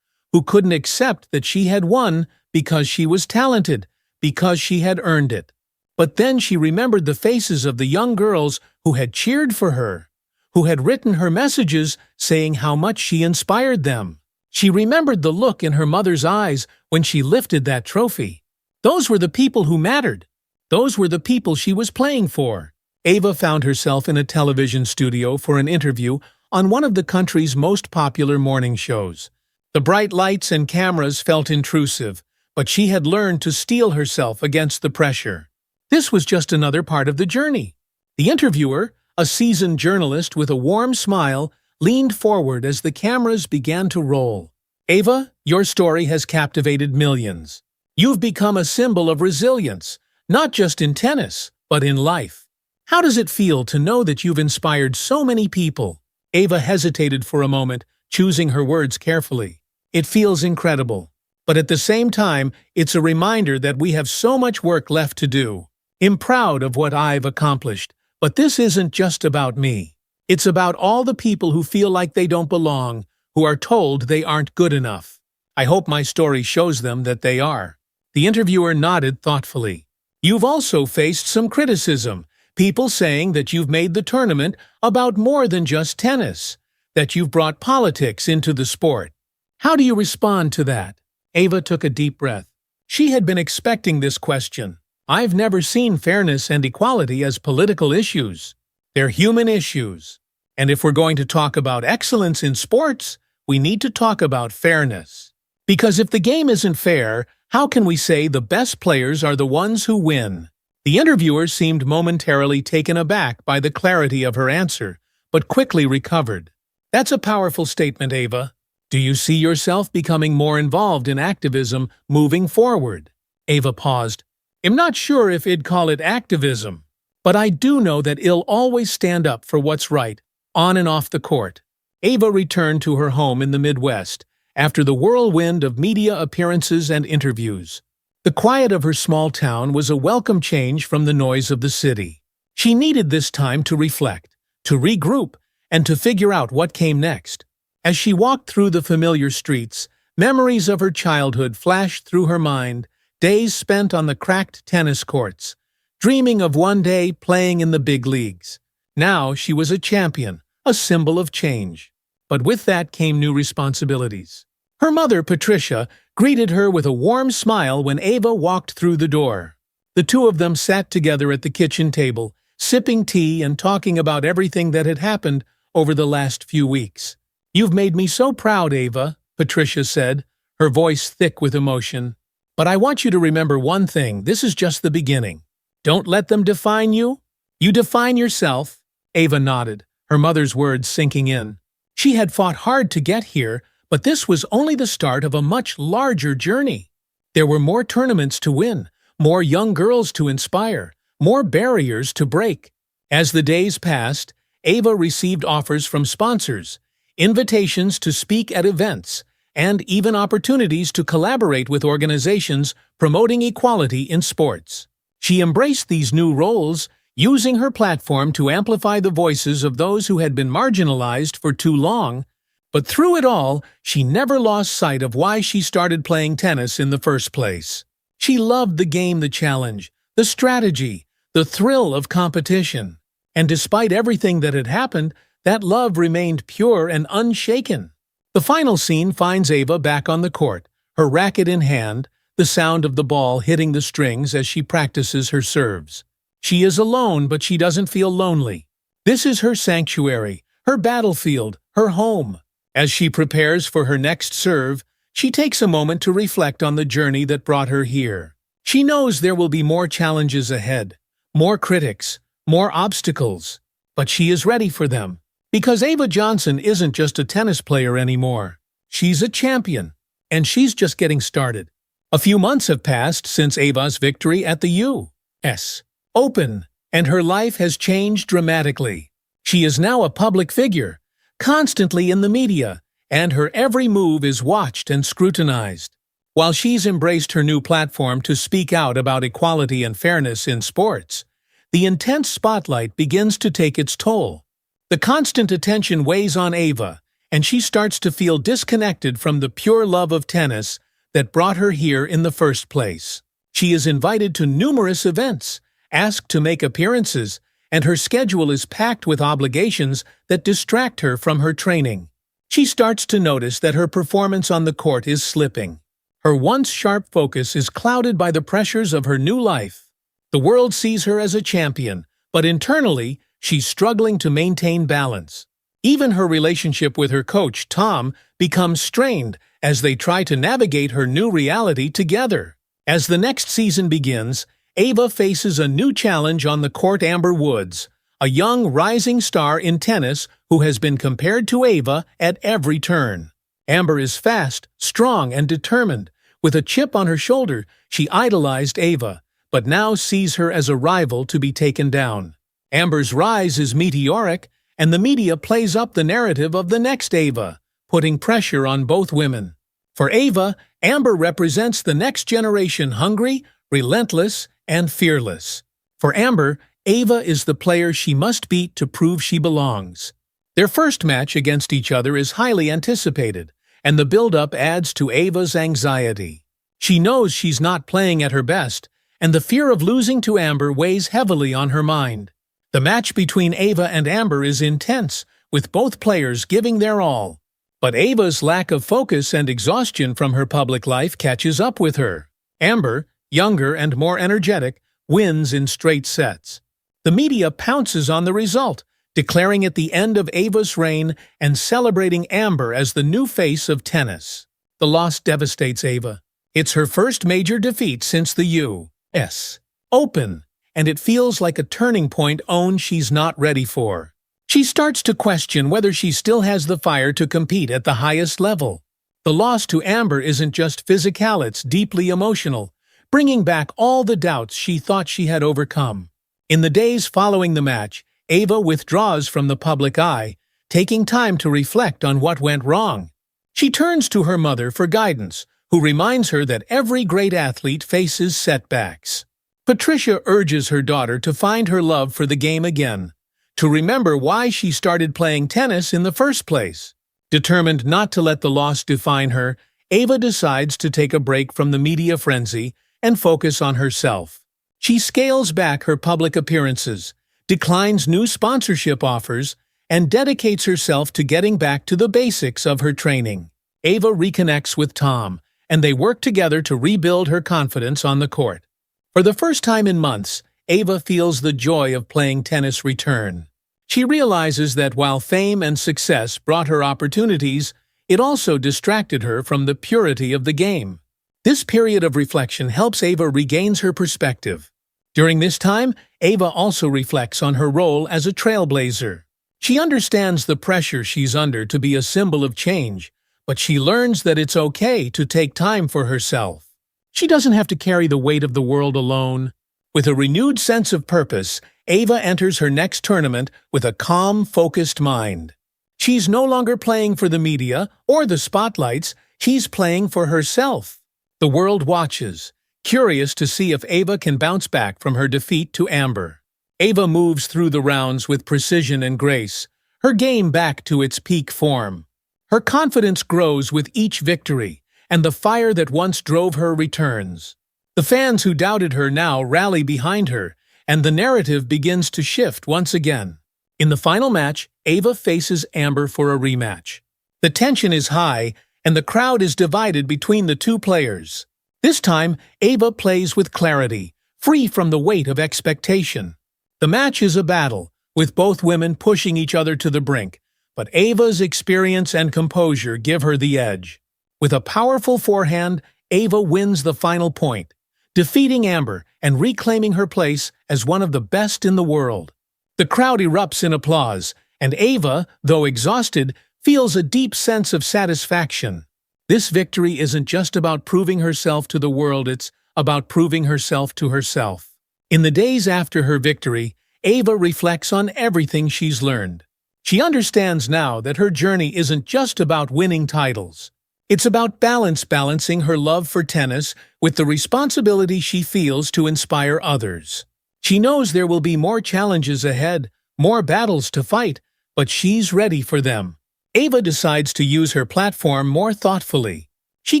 who couldn't accept that she had won because she was talented, because she had earned it. But then she remembered the faces of the young girls who had cheered for her, who had written her messages saying how much she inspired them. She remembered the look in her mother's eyes when she lifted that trophy. Those were the people who mattered. Those were the people she was playing for. Ava found herself in a television studio for an interview on one of the country's most popular morning shows. The bright lights and cameras felt intrusive, but she had learned to steel herself against the pressure. This was just another part of the journey. The interviewer, a seasoned journalist with a warm smile, leaned forward as the cameras began to roll. "Ava, your story has captivated millions. You've become a symbol of resilience, not just in tennis, but in life. How does it feel to know that you've inspired so many people?" Ava hesitated for a moment, choosing her words carefully. "It feels incredible. But at the same time, it's a reminder that we have so much work left to do. I'm proud of what I've accomplished, but this isn't just about me. It's about all the people who feel like they don't belong, who are told they aren't good enough. I hope my story shows them that they are." The interviewer nodded thoughtfully. "You've also faced some criticism, people saying that you've made the tournament about more than just tennis, that you've brought politics into the sport. How do you respond to that?" Ava took a deep breath. She had been expecting this question. "I've never seen fairness and equality as political issues. They're human issues. And if we're going to talk about excellence in sports, we need to talk about fairness. Because if the game isn't fair, how can we say the best players are the ones who win?" The interviewer seemed momentarily taken aback by the clarity of her answer, but quickly recovered. "That's a powerful statement, Ava. Do you see yourself becoming more involved in activism moving forward?" Ava paused. "I'm not sure if I'd call it activism, but I do know that I'll always stand up for what's right, on and off the court." Ava returned to her home in the Midwest, after the whirlwind of media appearances and interviews. The quiet of her small town was a welcome change from the noise of the city. She needed this time to reflect, to regroup, and to figure out what came next. As she walked through the familiar streets, memories of her childhood flashed through her mind, days spent on the cracked tennis courts, dreaming of one day playing in the big leagues. Now she was a champion, a symbol of change. But with that came new responsibilities. Her mother, Patricia, greeted her with a warm smile when Ava walked through the door. The two of them sat together at the kitchen table, sipping tea and talking about everything that had happened over the last few weeks. "You've made me so proud, Ava," Patricia said, her voice thick with emotion. "But I want you to remember one thing, this is just the beginning. Don't let them define you. You define yourself. Ava nodded, her mother's words sinking in. She had fought hard to get here, but this was only the start of a much larger journey. There were more tournaments to win, more young girls to inspire, more barriers to break. As the days passed, Ava received offers from sponsors, invitations to speak at events, and even opportunities to collaborate with organizations promoting equality in sports. She embraced these new roles, using her platform to amplify the voices of those who had been marginalized for too long. But through it all, she never lost sight of why she started playing tennis in the first place. She loved the game, the challenge, the strategy, the thrill of competition. And despite everything that had happened, that love remained pure and unshaken. The final scene finds Ava back on the court, her racket in hand, the sound of the ball hitting the strings as she practices her serves. She is alone, but she doesn't feel lonely. This is her sanctuary, her battlefield, her home. As she prepares for her next serve, she takes a moment to reflect on the journey that brought her here. She knows there will be more challenges ahead, more critics, more obstacles, but she is ready for them. Because Ava Johnson isn't just a tennis player anymore. She's a champion, and she's just getting started. A few months have passed since Ava's victory at the U.S. Open, and her life has changed dramatically. She is now a public figure, constantly in the media, and her every move is watched and scrutinized. While she's embraced her new platform to speak out about equality and fairness in sports, the intense spotlight begins to take its toll. The constant attention weighs on Ava, and she starts to feel disconnected from the pure love of tennis that brought her here in the first place. She is invited to numerous events, asked to make appearances, and her schedule is packed with obligations that distract her from her training. She starts to notice that her performance on the court is slipping. Her once sharp focus is clouded by the pressures of her new life. The world sees her as a champion, but internally, she's struggling to maintain balance. Even her relationship with her coach, Tom, becomes strained as they try to navigate her new reality together. As the next season begins, Ava faces a new challenge on the court. Amber Woods, a young rising star in tennis who has been compared to Ava at every turn. Amber is fast, strong, and determined. With a chip on her shoulder, she idolized Ava, but now sees her as a rival to be taken down. Amber's rise is meteoric, and the media plays up the narrative of the next Ava, putting pressure on both women. For Ava, Amber represents the next generation, hungry, relentless, and fearless. For Amber, Ava is the player she must beat to prove she belongs. Their first match against each other is highly anticipated, and the build-up adds to Ava's anxiety. She knows she's not playing at her best, and the fear of losing to Amber weighs heavily on her mind. The match between Ava and Amber is intense, with both players giving their all. But Ava's lack of focus and exhaustion from her public life catches up with her. Amber, younger and more energetic, wins in straight sets. The media pounces on the result, declaring it the end of Ava's reign and celebrating Amber as the new face of tennis. The loss devastates Ava. It's her first major defeat since the U.S. Open, and it feels like a turning point she's not ready for. She starts to question whether she still has the fire to compete at the highest level. The loss to Amber isn't just physical, it's deeply emotional, bringing back all the doubts she thought she had overcome. In the days following the match, Ava withdraws from the public eye, taking time to reflect on what went wrong. She turns to her mother for guidance, who reminds her that every great athlete faces setbacks. Patricia urges her daughter to find her love for the game again, to remember why she started playing tennis in the first place. Determined not to let the loss define her, Ava decides to take a break from the media frenzy and focus on herself. She scales back her public appearances, declines new sponsorship offers, and dedicates herself to getting back to the basics of her training. Ava reconnects with Tom, and they work together to rebuild her confidence on the court. For the first time in months, Ava feels the joy of playing tennis return. She realizes that while fame and success brought her opportunities, it also distracted her from the purity of the game. This period of reflection helps Ava regain her perspective. During this time, Ava also reflects on her role as a trailblazer. She understands the pressure she's under to be a symbol of change, but she learns that it's okay to take time for herself. She doesn't have to carry the weight of the world alone. With a renewed sense of purpose, Ava enters her next tournament with a calm, focused mind. She's no longer playing for the media or the spotlights, she's playing for herself. The world watches, curious to see if Ava can bounce back from her defeat to Amber. Ava moves through the rounds with precision and grace, her game back to its peak form. Her confidence grows with each victory, and the fire that once drove her returns. The fans who doubted her now rally behind her, and the narrative begins to shift once again. In the final match, Ava faces Amber for a rematch. The tension is high, and the crowd is divided between the two players. This time, Ava plays with clarity, free from the weight of expectation. The match is a battle, with both women pushing each other to the brink, but Ava's experience and composure give her the edge. With a powerful forehand, Ava wins the final point, defeating Amber and reclaiming her place as one of the best in the world. The crowd erupts in applause, and Ava, though exhausted, feels a deep sense of satisfaction. This victory isn't just about proving herself to the world, it's about proving herself to herself. In the days after her victory, Ava reflects on everything she's learned. She understands now that her journey isn't just about winning titles. It's about balancing her love for tennis with the responsibility she feels to inspire others. She knows there will be more challenges ahead, more battles to fight, but she's ready for them. Ava decides to use her platform more thoughtfully. She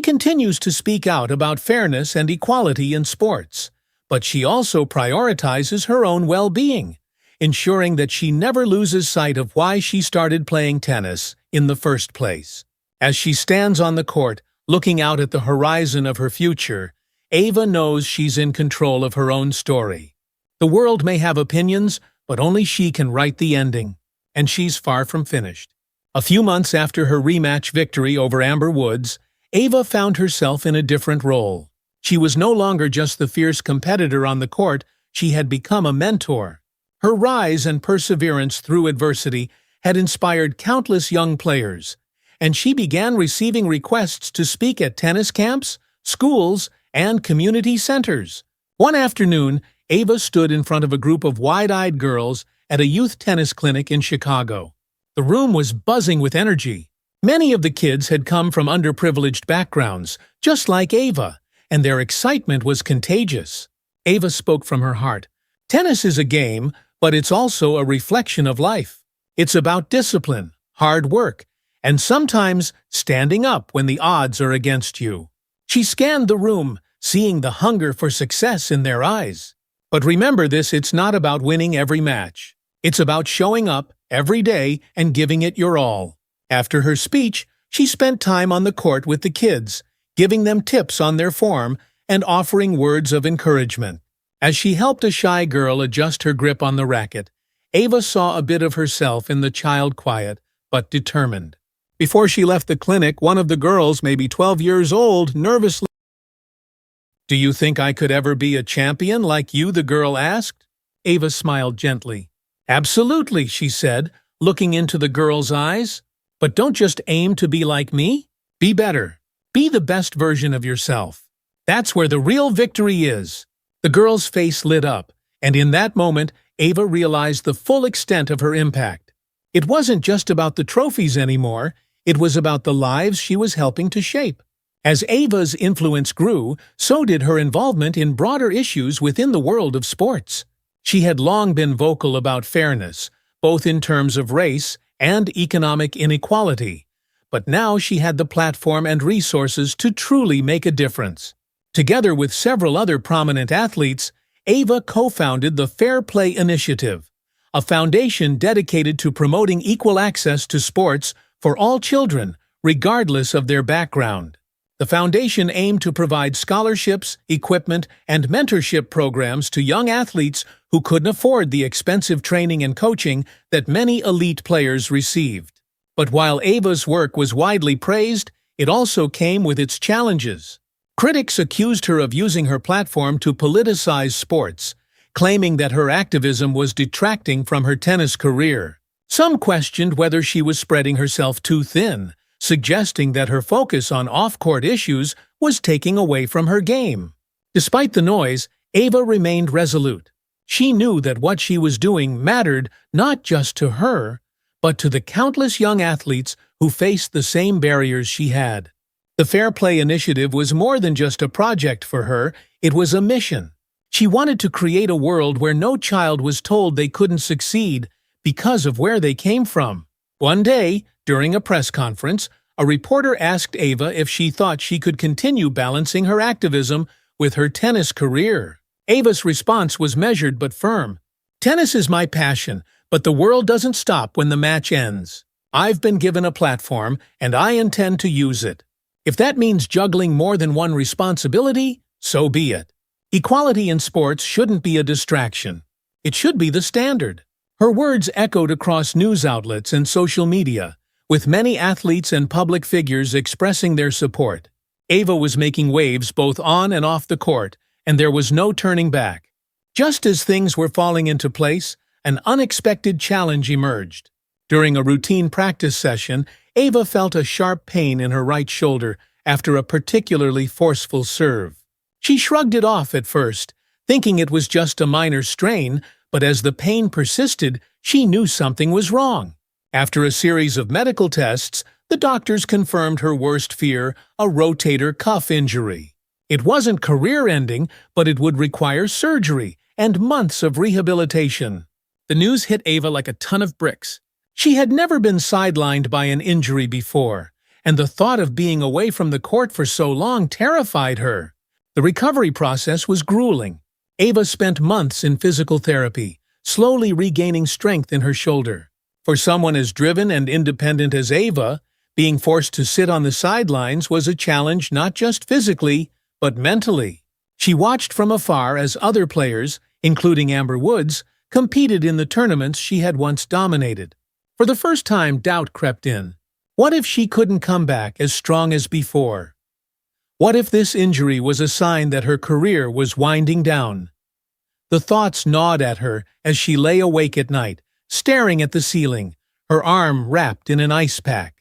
continues to speak out about fairness and equality in sports, but she also prioritizes her own well-being, ensuring that she never loses sight of why she started playing tennis in the first place. As she stands on the court, looking out at the horizon of her future, Ava knows she's in control of her own story. The world may have opinions, but only she can write the ending, and she's far from finished. A few months after her rematch victory over Amber Woods, Ava found herself in a different role. She was no longer just the fierce competitor on the court, she had become a mentor. Her rise and perseverance through adversity had inspired countless young players, and she began receiving requests to speak at tennis camps, schools, and community centers. One afternoon, Ava stood in front of a group of wide-eyed girls at a youth tennis clinic in Chicago. The room was buzzing with energy. Many of the kids had come from underprivileged backgrounds, just like Ava, and their excitement was contagious. Ava spoke from her heart. Tennis is a game, but it's also a reflection of life. It's about discipline, hard work, and sometimes standing up when the odds are against you. She scanned the room, seeing the hunger for success in their eyes. But remember this, it's not about winning every match. It's about showing up every day and giving it your all. After her speech, she spent time on the court with the kids, giving them tips on their form and offering words of encouragement. As she helped a shy girl adjust her grip on the racket, Ava saw a bit of herself in the child, quiet but determined. Before she left the clinic, one of the girls, maybe 12 years old, nervously, "Do you think I could ever be a champion like you?" the girl asked. Ava smiled gently. "Absolutely," she said, looking into the girl's eyes. "But don't just aim to be like me. Be better. Be the best version of yourself. That's where the real victory is." The girl's face lit up, and in that moment, Ava realized the full extent of her impact. It wasn't just about the trophies anymore, it was about the lives she was helping to shape. As Ava's influence grew, so did her involvement in broader issues within the world of sports. She had long been vocal about fairness, both in terms of race and economic inequality, but now she had the platform and resources to truly make a difference. Together with several other prominent athletes, Ava co-founded the Fair Play Initiative, a foundation dedicated to promoting equal access to sports for all children, regardless of their background. The foundation aimed to provide scholarships, equipment, and mentorship programs to young athletes who couldn't afford the expensive training and coaching that many elite players received. But while Ava's work was widely praised, it also came with its challenges. Critics accused her of using her platform to politicize sports, claiming that her activism was detracting from her tennis career. Some questioned whether she was spreading herself too thin, suggesting that her focus on off-court issues was taking away from her game. Despite the noise, Ava remained resolute. She knew that what she was doing mattered not just to her, but to the countless young athletes who faced the same barriers she had. The Fair Play Initiative was more than just a project for her, it was a mission. She wanted to create a world where no child was told they couldn't succeed because of where they came from. One day, during a press conference, a reporter asked Ava if she thought she could continue balancing her activism with her tennis career. Ava's response was measured but firm. "Tennis is my passion, but the world doesn't stop when the match ends. I've been given a platform, and I intend to use it. If that means juggling more than one responsibility, so be it." Equality in sports shouldn't be a distraction. It should be the standard. Her words echoed across news outlets and social media, with many athletes and public figures expressing their support. Ava was making waves both on and off the court, and there was no turning back. Just as things were falling into place, an unexpected challenge emerged. During a routine practice session, Ava felt a sharp pain in her right shoulder after a particularly forceful serve. She shrugged it off at first, thinking it was just a minor strain, but as the pain persisted, she knew something was wrong. After a series of medical tests, the doctors confirmed her worst fear, a rotator cuff injury. It wasn't career-ending, but it would require surgery and months of rehabilitation. The news hit Ava like a ton of bricks. She had never been sidelined by an injury before, and the thought of being away from the court for so long terrified her. The recovery process was grueling. Ava spent months in physical therapy, slowly regaining strength in her shoulder. For someone as driven and independent as Ava, being forced to sit on the sidelines was a challenge not just physically, but mentally. She watched from afar as other players, including Amber Woods, competed in the tournaments she had once dominated. For the first time, doubt crept in. What if she couldn't come back as strong as before? What if this injury was a sign that her career was winding down? The thoughts gnawed at her as she lay awake at night, staring at the ceiling, her arm wrapped in an ice pack.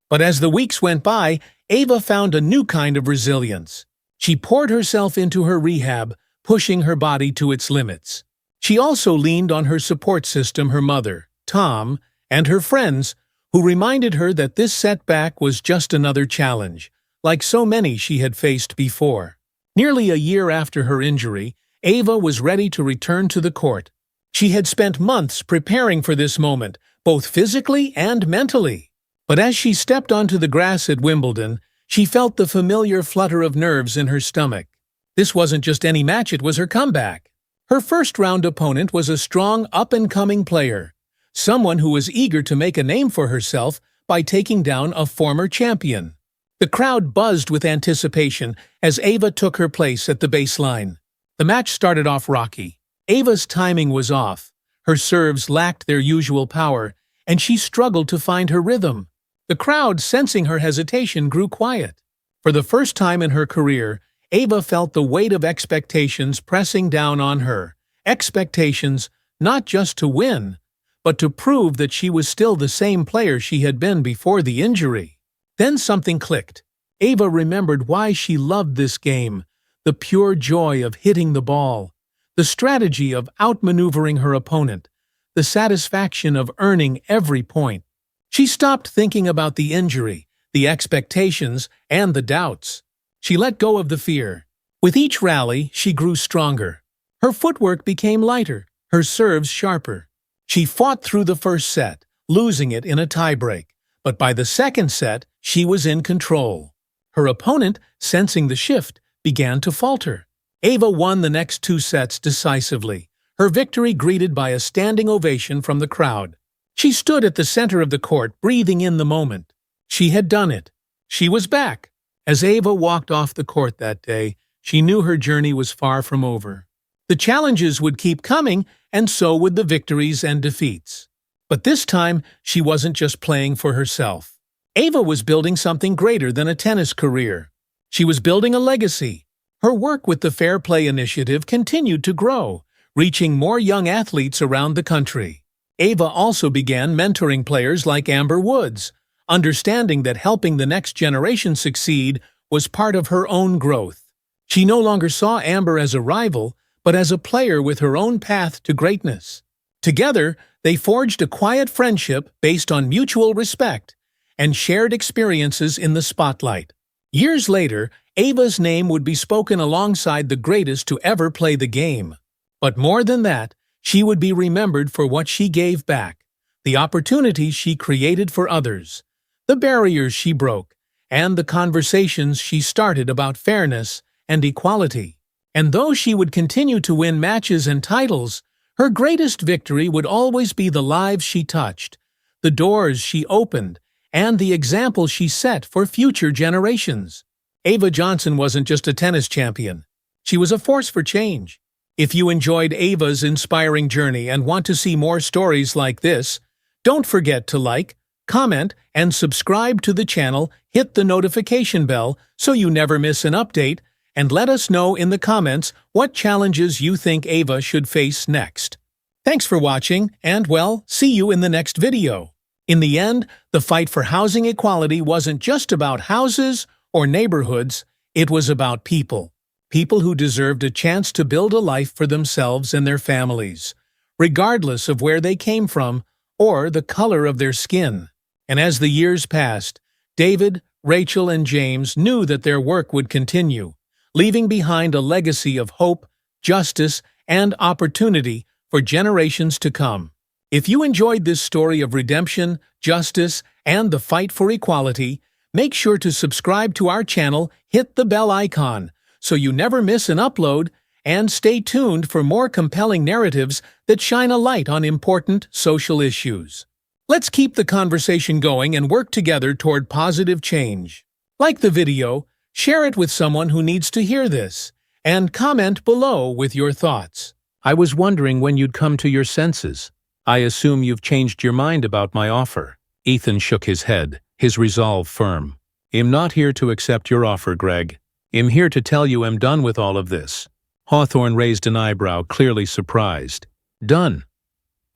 But as the weeks went by, Ava found a new kind of resilience. She poured herself into her rehab, pushing her body to its limits. She also leaned on her support system, her mother, Tom, and her friends, who reminded her that this setback was just another challenge, like so many she had faced before. Nearly a year after her injury, Ava was ready to return to the court. She had spent months preparing for this moment, both physically and mentally. But as she stepped onto the grass at Wimbledon, she felt the familiar flutter of nerves in her stomach. This wasn't just any match, it was her comeback. Her first-round opponent was a strong, up-and-coming player, someone who was eager to make a name for herself by taking down a former champion. The crowd buzzed with anticipation as Ava took her place at the baseline. The match started off rocky. Ava's timing was off. Her serves lacked their usual power, and she struggled to find her rhythm. The crowd, sensing her hesitation, grew quiet. For the first time in her career, Ava felt the weight of expectations pressing down on her. Expectations not just to win, but to prove that she was still the same player she had been before the injury. Then something clicked. Ava remembered why she loved this game, the pure joy of hitting the ball, the strategy of outmaneuvering her opponent, the satisfaction of earning every point. She stopped thinking about the injury, the expectations, and the doubts. She let go of the fear. With each rally, she grew stronger. Her footwork became lighter, her serves sharper. She fought through the first set, losing it in a tiebreak. But by the second set, she was in control. Her opponent, sensing the shift, began to falter. Ava won the next 2 sets decisively, her victory greeted by a standing ovation from the crowd. She stood at the center of the court, breathing in the moment. She had done it. She was back. As Ava walked off the court that day, she knew her journey was far from over. The challenges would keep coming, and so would the victories and defeats. But this time, she wasn't just playing for herself. Ava was building something greater than a tennis career. She was building a legacy. Her work with the Fair Play Initiative continued to grow, reaching more young athletes around the country. Ava also began mentoring players like Amber Woods, understanding that helping the next generation succeed was part of her own growth. She no longer saw Amber as a rival, but as a player with her own path to greatness. Together, they forged a quiet friendship based on mutual respect and shared experiences in the spotlight. Years later, Ava's name would be spoken alongside the greatest to ever play the game. But more than that, she would be remembered for what she gave back, the opportunities she created for others, the barriers she broke, and the conversations she started about fairness and equality. And though she would continue to win matches and titles, her greatest victory would always be the lives she touched, the doors she opened, and the example she set for future generations. Ava Johnson wasn't just a tennis champion. She was a force for change. If you enjoyed Ava's inspiring journey and want to see more stories like this, don't forget to like, comment, and subscribe to the channel. Hit the notification bell so you never miss an update, and let us know in the comments what challenges you think Ava should face next. Thanks for watching, and well, see you in the next video. In the end, the fight for housing equality wasn't just about houses or neighborhoods, it was about people. People who deserved a chance to build a life for themselves and their families, regardless of where they came from or the color of their skin. And as the years passed, David, Rachel, and James knew that their work would continue, leaving behind a legacy of hope, justice, and opportunity for generations to come. If you enjoyed this story of redemption, justice, and the fight for equality, make sure to subscribe to our channel, hit the bell icon, so you never miss an upload, and stay tuned for more compelling narratives that shine a light on important social issues. Let's keep the conversation going and work together toward positive change. Like the video, share it with someone who needs to hear this, and comment below with your thoughts. I was wondering when you'd come to your senses. I assume you've changed your mind about my offer. Ethan shook his head, his resolve firm. I'm not here to accept your offer, Greg. I'm here to tell you I'm done with all of this. Hawthorne raised an eyebrow, clearly surprised. Done?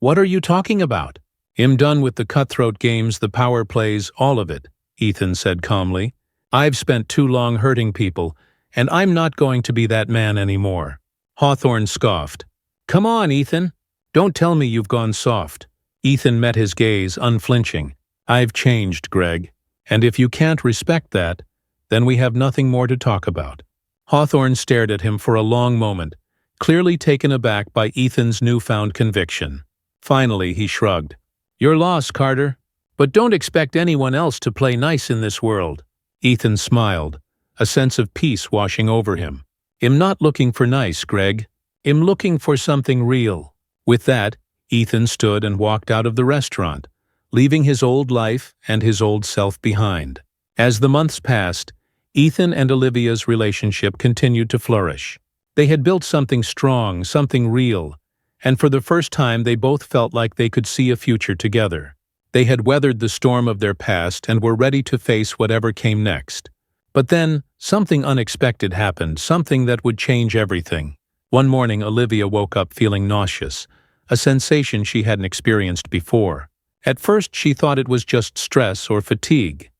What are you talking about? I'm done with the cutthroat games, the power plays, all of it, Ethan said calmly. I've spent too long hurting people, and I'm not going to be that man anymore. Hawthorne scoffed. Come on, Ethan. Don't tell me you've gone soft. Ethan met his gaze, unflinching. I've changed, Greg. And if you can't respect that, then we have nothing more to talk about. Hawthorne stared at him for a long moment, clearly taken aback by Ethan's newfound conviction. Finally, he shrugged. Your loss, Carter. But don't expect anyone else to play nice in this world. Ethan smiled, a sense of peace washing over him. I'm not looking for nice, Greg. I'm looking for something real. With that, Ethan stood and walked out of the restaurant, leaving his old life and his old self behind. As the months passed, Ethan and Olivia's relationship continued to flourish. They had built something strong, something real, and for the first time they both felt like they could see a future together. They had weathered the storm of their past and were ready to face whatever came next. But then, something unexpected happened, something that would change everything. One morning, Olivia woke up feeling nauseous, a sensation she hadn't experienced before. At first, she thought it was just stress or fatigue.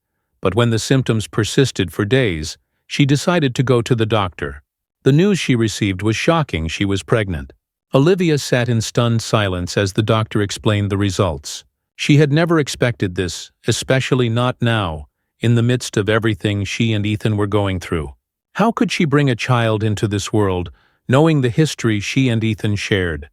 But when the symptoms persisted for days, she decided to go to the doctor. The news she received was shocking. She was pregnant. Olivia sat in stunned silence as the doctor explained the results. She had never expected this, especially not now, in the midst of everything she and Ethan were going through. How could she bring a child into this world, knowing the history she and Ethan shared?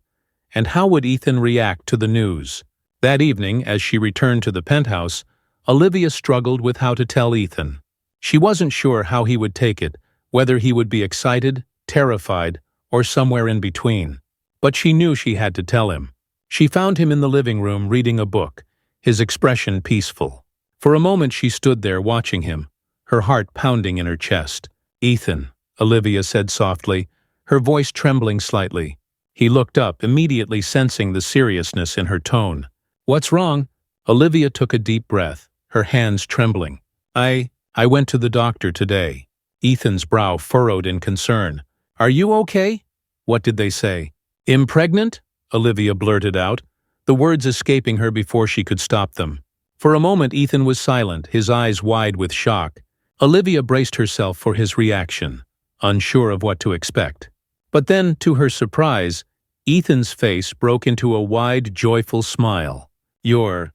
And how would Ethan react to the news? That evening, as she returned to the penthouse, Olivia struggled with how to tell Ethan. She wasn't sure how he would take it, whether he would be excited, terrified, or somewhere in between. But she knew she had to tell him. She found him in the living room reading a book, his expression peaceful. For a moment she stood there watching him, her heart pounding in her chest. Ethan, Olivia said softly, her voice trembling slightly. He looked up, immediately sensing the seriousness in her tone. What's wrong? Olivia took a deep breath, her hands trembling. I went to the doctor today. Ethan's brow furrowed in concern. Are you okay? What did they say? Impregnant? Olivia blurted out, the words escaping her before she could stop them. For a moment Ethan was silent, his eyes wide with shock. Olivia braced herself for his reaction, unsure of what to expect. But then, to her surprise, Ethan's face broke into a wide, joyful smile. You're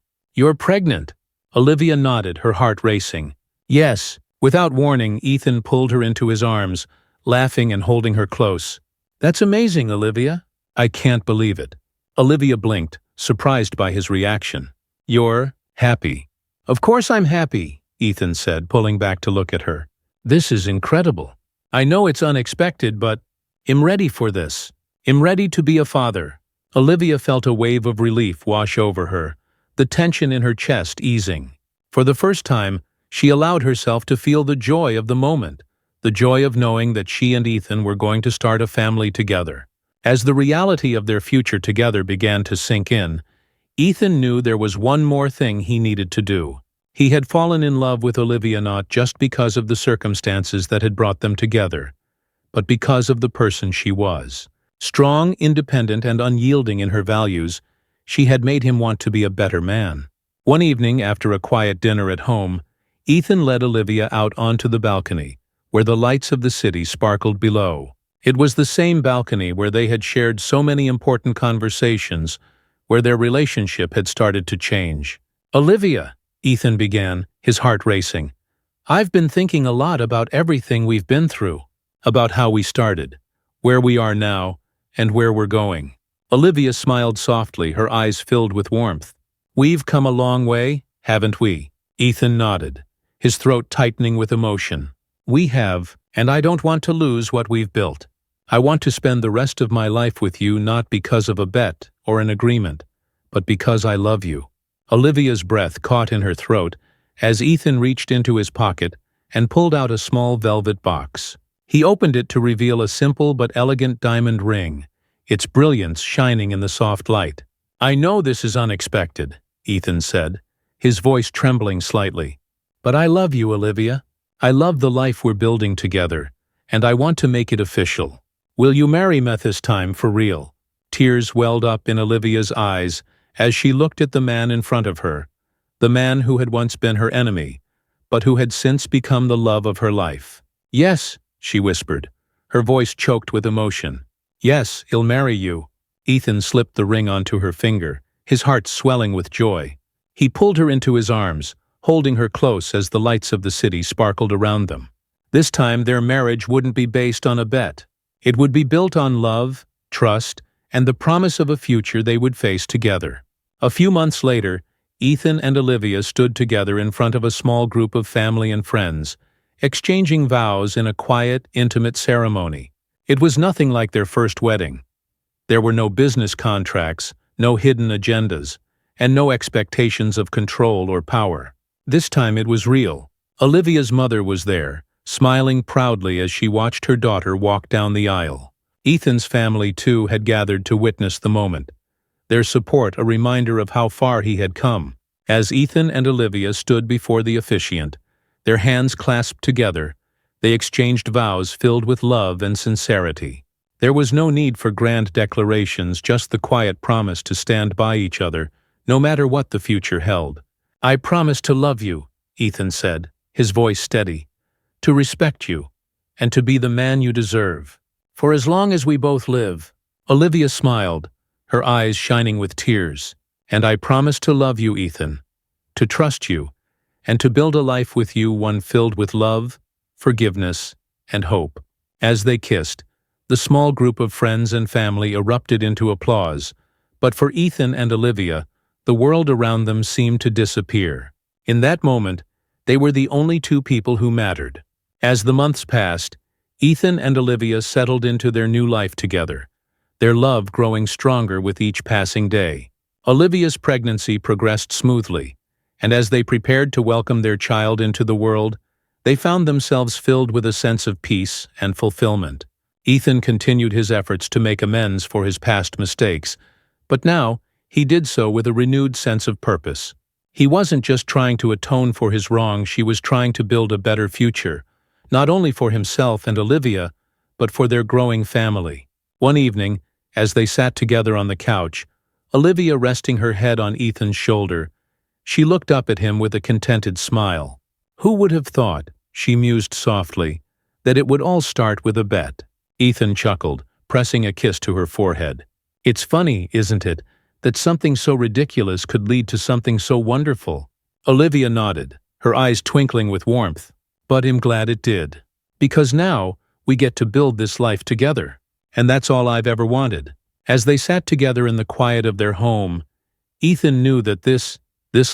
pregnant." Olivia nodded, her heart racing. "Yes." Without warning, Ethan pulled her into his arms, laughing and holding her close. "That's amazing, Olivia." "I can't believe it." Olivia blinked, surprised by his reaction. "You're happy." "Of course I'm happy," Ethan said, pulling back to look at her. "This is incredible. I know it's unexpected, but I'm ready for this. I'm ready to be a father." Olivia felt a wave of relief wash over her, the tension in her chest easing. For the first time, she allowed herself to feel the joy of the moment, the joy of knowing that she and Ethan were going to start a family together. As the reality of their future together began to sink in, Ethan knew there was one more thing he needed to do. He had fallen in love with Olivia not just because of the circumstances that had brought them together, but because of the person she was. Strong, independent, and unyielding in her values, she had made him want to be a better man. One evening, after a quiet dinner at home, Ethan led Olivia out onto the balcony, where the lights of the city sparkled below. It was the same balcony where they had shared so many important conversations, where their relationship had started to change. "Olivia," Ethan began, his heart racing, "I've been thinking a lot about everything we've been through, about how we started, where we are now, and where we're going." Olivia smiled softly, her eyes filled with warmth. "We've come a long way, haven't we?" Ethan nodded, his throat tightening with emotion. "We have, and I don't want to lose what we've built. I want to spend the rest of my life with you not because of a bet or an agreement, but because I love you." Olivia's breath caught in her throat as Ethan reached into his pocket and pulled out a small velvet box. He opened it to reveal a simple but elegant diamond ring, its brilliance shining in the soft light. "I know this is unexpected," Ethan said, his voice trembling slightly. "But I love you, Olivia. I love the life we're building together, and I want to make it official. Will you marry me this time for real?" Tears welled up in Olivia's eyes as she looked at the man in front of her, the man who had once been her enemy, but who had since become the love of her life. "Yes," she whispered, her voice choked with emotion. "Yes, I'll marry you." Ethan slipped the ring onto her finger, his heart swelling with joy. He pulled her into his arms, holding her close as the lights of the city sparkled around them. This time their marriage wouldn't be based on a bet. It would be built on love, trust, and the promise of a future they would face together. A few months later, Ethan and Olivia stood together in front of a small group of family and friends, exchanging vows in a quiet, intimate ceremony. It was nothing like their first wedding. There were no business contracts, no hidden agendas, and no expectations of control or power. This time it was real. Olivia's mother was there, smiling proudly as she watched her daughter walk down the aisle. Ethan's family, too, had gathered to witness the moment, their support a reminder of how far he had come. As Ethan and Olivia stood before the officiant, their hands clasped together, they exchanged vows filled with love and sincerity. There was no need for grand declarations, just the quiet promise to stand by each other, no matter what the future held. "I promise to love you," Ethan said, his voice steady, "to respect you, and to be the man you deserve. For as long as we both live." Olivia smiled, her eyes shining with tears. "And I promise to love you, Ethan, to trust you, and to build a life with you, one filled with love, forgiveness, and hope." As they kissed, the small group of friends and family erupted into applause, but for Ethan and Olivia, the world around them seemed to disappear. In that moment, they were the only two people who mattered. As the months passed, Ethan and Olivia settled into their new life together, their love growing stronger with each passing day. Olivia's pregnancy progressed smoothly, and as they prepared to welcome their child into the world, they found themselves filled with a sense of peace and fulfillment. Ethan continued his efforts to make amends for his past mistakes, but now he did so with a renewed sense of purpose. He wasn't just trying to atone for his wrongs, he was trying to build a better future, not only for himself and Olivia, but for their growing family. One evening, As they sat together on the couch, Olivia resting her head on Ethan's shoulder, she looked up at him with a contented smile. Who would have thought, she mused softly, that it would all start with a bet? Ethan chuckled, pressing a kiss to her forehead. It's funny, isn't it, that something so ridiculous could lead to something so wonderful? Olivia nodded, her eyes twinkling with warmth. But I'm glad it did. Because now, we get to build this life together. And that's all I've ever wanted. As they sat together in the quiet of their home, Ethan knew that this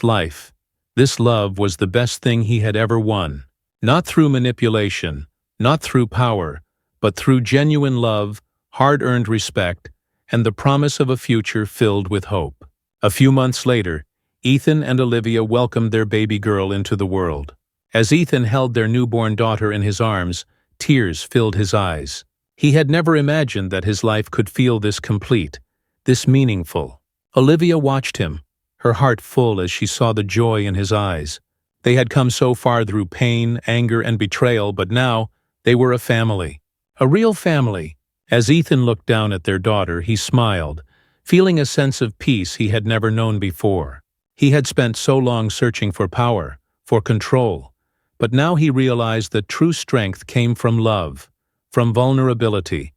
life, this love was the best thing he had ever won. Not through manipulation, not through power, but through genuine love, hard-earned respect, and the promise of a future filled with hope. A few months later, Ethan and Olivia welcomed their baby girl into the world. As Ethan held their newborn daughter in his arms, tears filled his eyes. He had never imagined that his life could feel this complete, this meaningful. Olivia watched him, her heart full as she saw the joy in his eyes. They had come so far through pain, anger, and betrayal, but now they were a family. A real family. As Ethan looked down at their daughter, he smiled, feeling a sense of peace he had never known before. He had spent so long searching for power, for control, but now he realized that true strength came from love, from vulnerability,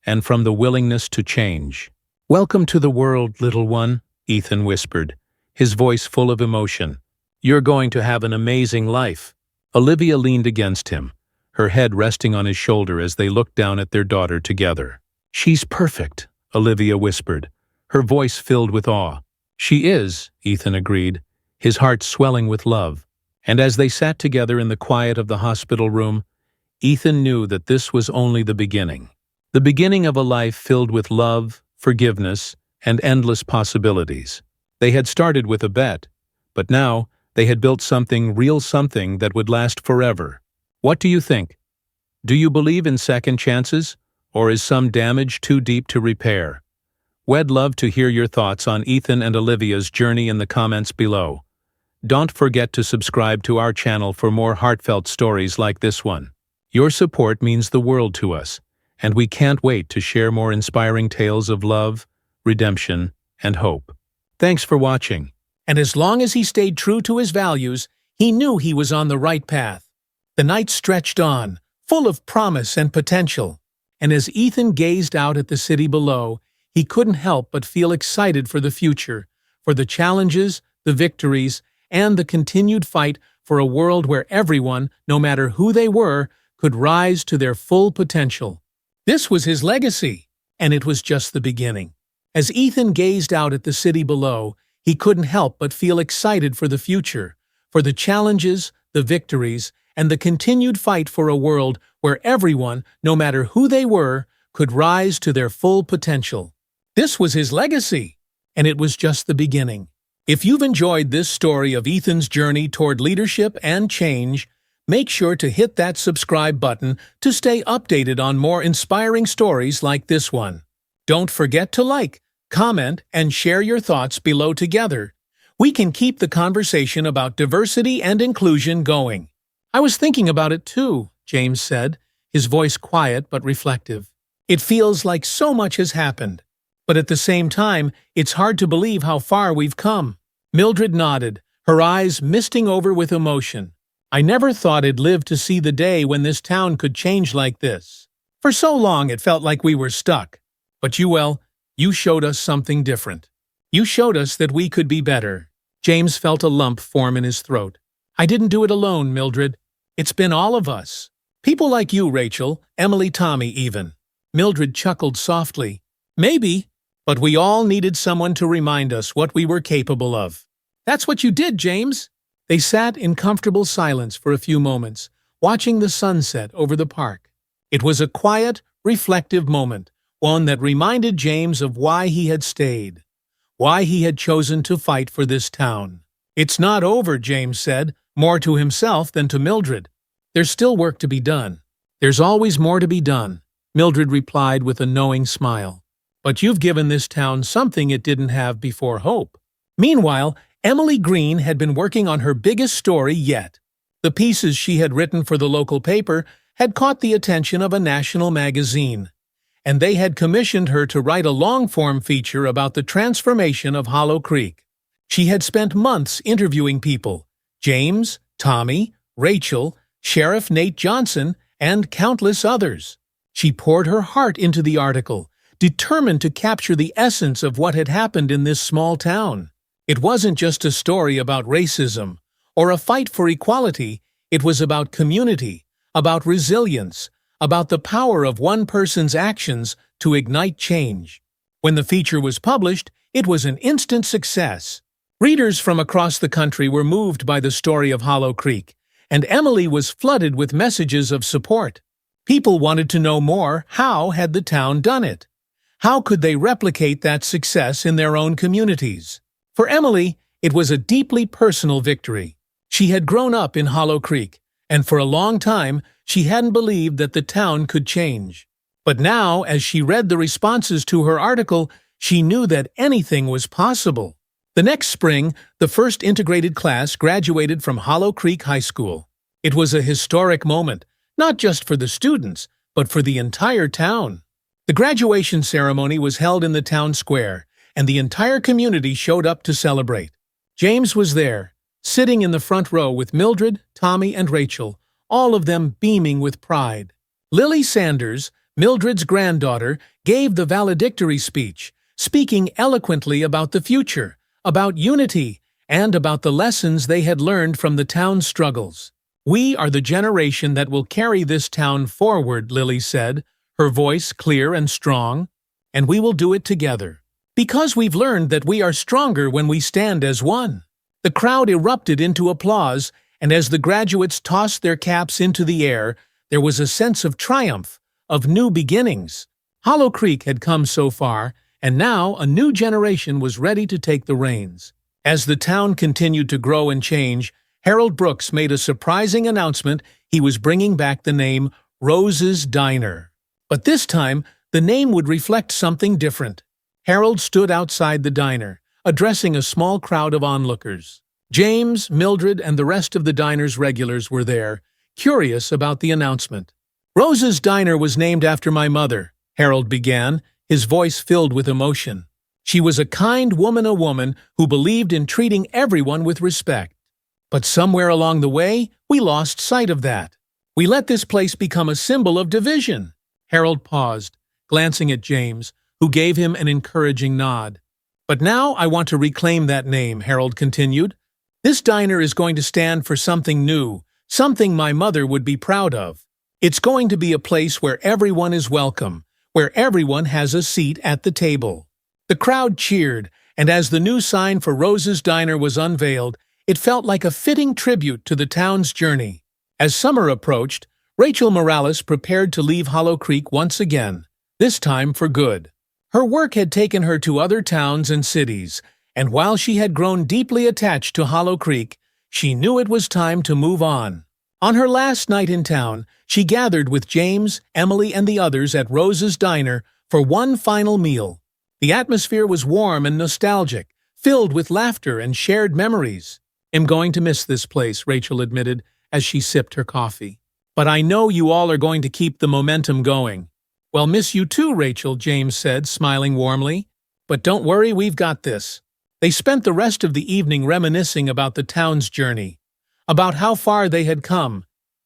and from the willingness to change. "Welcome to the world, little one," Ethan whispered, his voice full of emotion. "You're going to have an amazing life." Olivia leaned against him, her head resting on his shoulder as they looked down at their daughter together. "She's perfect," Olivia whispered, her voice filled with awe. "She is," Ethan agreed, his heart swelling with love. And as they sat together in the quiet of the hospital room, Ethan knew that this was only the beginning of a life filled with love, forgiveness, and endless possibilities. They had started with a bet, but now they had built something that would last forever. What do you think? Do you believe in second chances, or is some damage too deep to repair? We'd love to hear your thoughts on Ethan and Olivia's journey in the comments below. Don't forget to subscribe to our channel for more heartfelt stories like this one. Your support means the world to us, and we can't wait to share more inspiring tales of love, redemption, and hope. Thanks for watching. And as long as he stayed true to his values, he knew he was on the right path. The night stretched on, full of promise and potential. And as Ethan gazed out at the city below, he couldn't help but feel excited for the future, for the challenges, the victories, and the continued fight for a world where everyone, no matter who they were, could rise to their full potential. This was his legacy, and it was just the beginning. As Ethan gazed out at the city below, he couldn't help but feel excited for the future, for the challenges, the victories, and the continued fight for a world where everyone, no matter who they were, could rise to their full potential. This was his legacy, and it was just the beginning. If you've enjoyed this story of Ethan's journey toward leadership and change, make sure to hit that subscribe button to stay updated on more inspiring stories like this one. Don't forget to like, comment, and share your thoughts below together. We can keep the conversation about diversity and inclusion going. "I was thinking about it too," James said, his voice quiet but reflective. "It feels like so much has happened. But at the same time, it's hard to believe how far we've come." Mildred nodded, her eyes misting over with emotion. "I never thought I'd live to see the day when this town could change like this. For so long it felt like we were stuck. But you showed us something different. You showed us that we could be better." James felt a lump form in his throat. "I didn't do it alone, Mildred. It's been all of us. People like you, Rachel, Emily, Tommy even." Mildred chuckled softly. "Maybe. But we all needed someone to remind us what we were capable of." "That's what you did, James." They sat in comfortable silence for a few moments, watching the sunset over the park. It was a quiet, reflective moment, one that reminded James of why he had stayed, why he had chosen to fight for this town. "It's not over," James said, more to himself than to Mildred. "There's still work to be done." "There's always more to be done," Mildred replied with a knowing smile. "But you've given this town something it didn't have before, hope." Meanwhile, Emily Green had been working on her biggest story yet. The pieces she had written for the local paper had caught the attention of a national magazine. and they had commissioned her to write a long-form feature about the transformation of Hollow Creek. She had spent months interviewing people: James, Tommy, Rachel, Sheriff Nate Johnson, and countless others. She poured her heart into the article, determined to capture the essence of what had happened in this small town. It wasn't just a story about racism or a fight for equality. It was about community, about resilience, about the power of one person's actions to ignite change. When the feature was published, it was an instant success. Readers from across the country were moved by the story of Hollow Creek, and Emily was flooded with messages of support. People wanted to know more. How had the town done it? How could they replicate that success in their own communities? For Emily, it was a deeply personal victory. She had grown up in Hollow Creek, and for a long time, she hadn't believed that the town could change. But now, as she read the responses to her article, she knew that anything was possible. The next spring, the first integrated class graduated from Hollow Creek High School. It was a historic moment, not just for the students, but for the entire town. The graduation ceremony was held in the town square, and the entire community showed up to celebrate. James was there, sitting in the front row with Mildred, Tommy, and Rachel, all of them beaming with pride. Lily Sanders, Mildred's granddaughter, gave the valedictory speech, speaking eloquently about the future, about unity, and about the lessons they had learned from the town's struggles. "We are the generation that will carry this town forward," Lily said, her voice clear and strong. "And we will do it together. Because we've learned that we are stronger when we stand as one." The crowd erupted into applause, and as the graduates tossed their caps into the air, there was a sense of triumph, of new beginnings. Hollow Creek had come so far, and now a new generation was ready to take the reins. As the town continued to grow and change, Harold Brooks made a surprising announcement. He was bringing back the name Rose's Diner. But this time, the name would reflect something different. Harold stood outside the diner, addressing a small crowd of onlookers. James, Mildred, and the rest of the diner's regulars were there, curious about the announcement. "Rose's Diner was named after my mother," Harold began, his voice filled with emotion. "She was a kind woman, a woman who believed in treating everyone with respect. But somewhere along the way, we lost sight of that. We let this place become a symbol of division." Harold paused, glancing at James, who gave him an encouraging nod. "But now I want to reclaim that name," Harold continued. "This diner is going to stand for something new, something my mother would be proud of. It's going to be a place where everyone is welcome, where everyone has a seat at the table." The crowd cheered, and as the new sign for Rose's Diner was unveiled, it felt like a fitting tribute to the town's journey. As summer approached, Rachel Morales prepared to leave Hollow Creek once again, this time for good. Her work had taken her to other towns and cities, and while she had grown deeply attached to Hollow Creek, she knew it was time to move on. On her last night in town, she gathered with James, Emily, and the others at Rose's Diner for one final meal. The atmosphere was warm and nostalgic, filled with laughter and shared memories. "I'm going to miss this place," Rachel admitted as she sipped her coffee. "But I know you all are going to keep the momentum going." "Well, miss you too, Rachel," James said, smiling warmly. "But don't worry, we've got this." They spent the rest of the evening reminiscing about the town's journey, about how far they had come,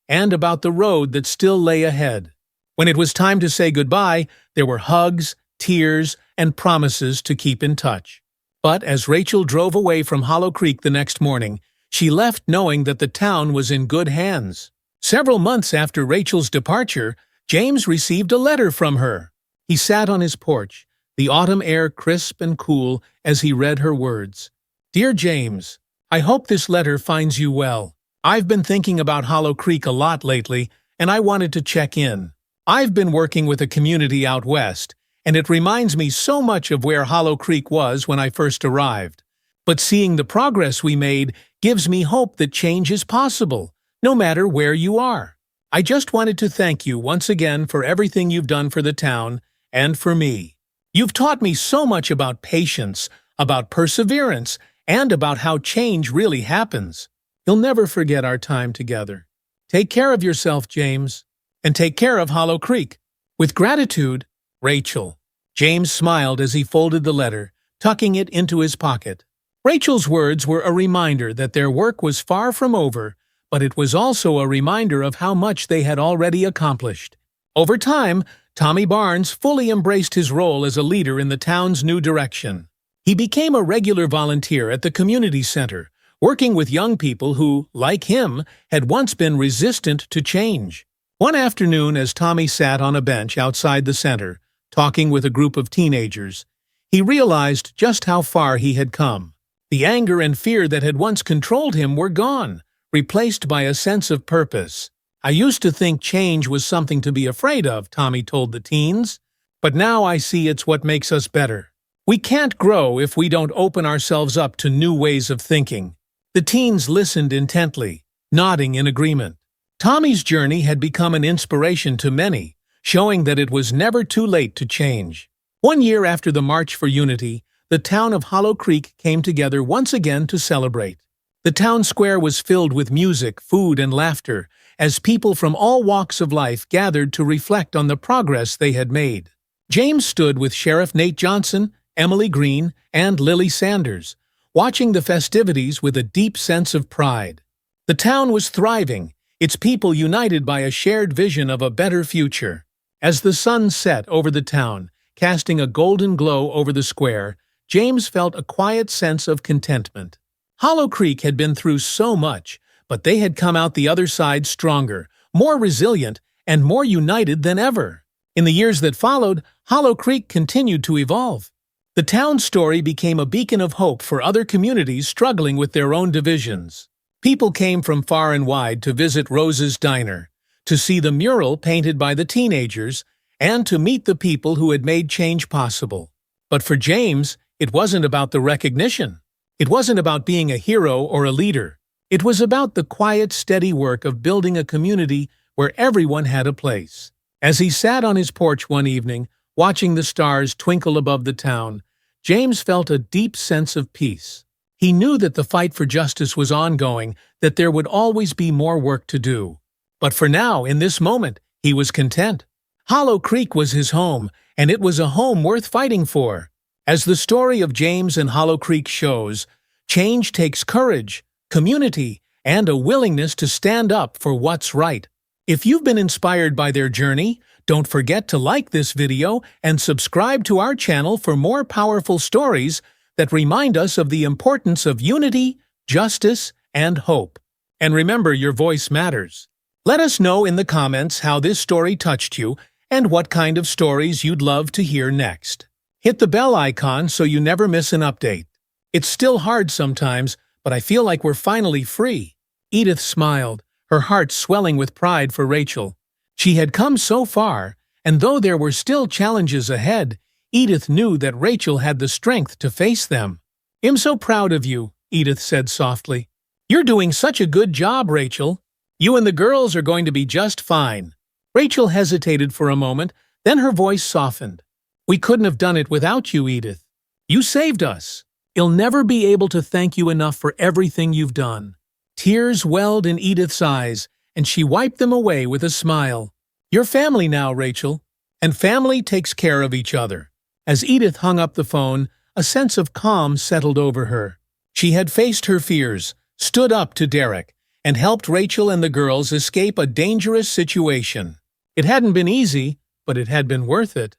and about the road that still lay ahead. When it was time to say goodbye, there were hugs, tears, and promises to keep in touch. But as Rachel drove away from Hollow Creek the next morning, she left knowing that the town was in good hands. Several months after Rachel's departure, James received a letter from her. He sat on his porch, the autumn air crisp and cool, as he read her words. "Dear James, I hope this letter finds you well. I've been thinking about Hollow Creek a lot lately, and I wanted to check in. I've been working with a community out west, and it reminds me so much of where Hollow Creek was when I first arrived. But seeing the progress we made gives me hope that change is possible, no matter where you are. I just wanted to thank you once again for everything you've done for the town and for me. You've taught me so much about patience, about perseverance, and about how change really happens. You'll never forget our time together. Take care of yourself, James, and take care of Hollow Creek. With gratitude, Rachel. James smiled as he folded the letter, tucking it into his pocket. Rachel's words were a reminder that their work was far from over, but it was also a reminder of how much they had already accomplished. Over time, Tommy Barnes fully embraced his role as a leader in the town's new direction. He became a regular volunteer at the community center, working with young people who, like him, had once been resistant to change. One afternoon, as Tommy sat on a bench outside the center, talking with a group of teenagers, he realized just how far he had come. The anger and fear that had once controlled him were gone, replaced by a sense of purpose. "I used to think change was something to be afraid of," Tommy told the teens, "but now I see it's what makes us better. We can't grow if we don't open ourselves up to new ways of thinking." The teens listened intently, nodding in agreement. Tommy's journey had become an inspiration to many, showing that it was never too late to change. One year after the March for Unity, the town of Hollow Creek came together once again to celebrate. The town square was filled with music, food, and laughter, as people from all walks of life gathered to reflect on the progress they had made. James stood with Sheriff Nate Johnson, Emily Green, and Lily Sanders, watching the festivities with a deep sense of pride. The town was thriving, its people united by a shared vision of a better future. As the sun set over the town, casting a golden glow over the square, James felt a quiet sense of contentment. Hollow Creek had been through so much, but they had come out the other side stronger, more resilient, and more united than ever. In the years that followed, Hollow Creek continued to evolve. The town's story became a beacon of hope for other communities struggling with their own divisions. People came from far and wide to visit Rose's Diner, to see the mural painted by the teenagers, and to meet the people who had made change possible. But for James, it wasn't about the recognition. It wasn't about being a hero or a leader. It was about the quiet, steady work of building a community where everyone had a place. As he sat on his porch one evening, watching the stars twinkle above the town, James felt a deep sense of peace. He knew that the fight for justice was ongoing, that there would always be more work to do. But for now, in this moment, he was content. Hollow Creek was his home, and it was a home worth fighting for. As the story of James and Hollow Creek shows, change takes courage, community, and a willingness to stand up for what's right. If you've been inspired by their journey, don't forget to like this video and subscribe to our channel for more powerful stories that remind us of the importance of unity, justice, and hope. And remember, your voice matters. Let us know in the comments how this story touched you and what kind of stories you'd love to hear next. Hit the bell icon so you never miss an update. It's still hard sometimes, but I feel like we're finally free. Edith smiled, her heart swelling with pride for Rachel. She had come so far, and though there were still challenges ahead, Edith knew that Rachel had the strength to face them. "I'm so proud of you," Edith said softly. "You're doing such a good job, Rachel. You and the girls are going to be just fine." Rachel hesitated for a moment, then her voice softened. "We couldn't have done it without you, Edith. You saved us. I'll never be able to thank you enough for everything you've done." Tears welled in Edith's eyes, and she wiped them away with a smile. "You're family now, Rachel, and family takes care of each other." As Edith hung up the phone, a sense of calm settled over her. She had faced her fears, stood up to Derek, and helped Rachel and the girls escape a dangerous situation. It hadn't been easy, but it had been worth it.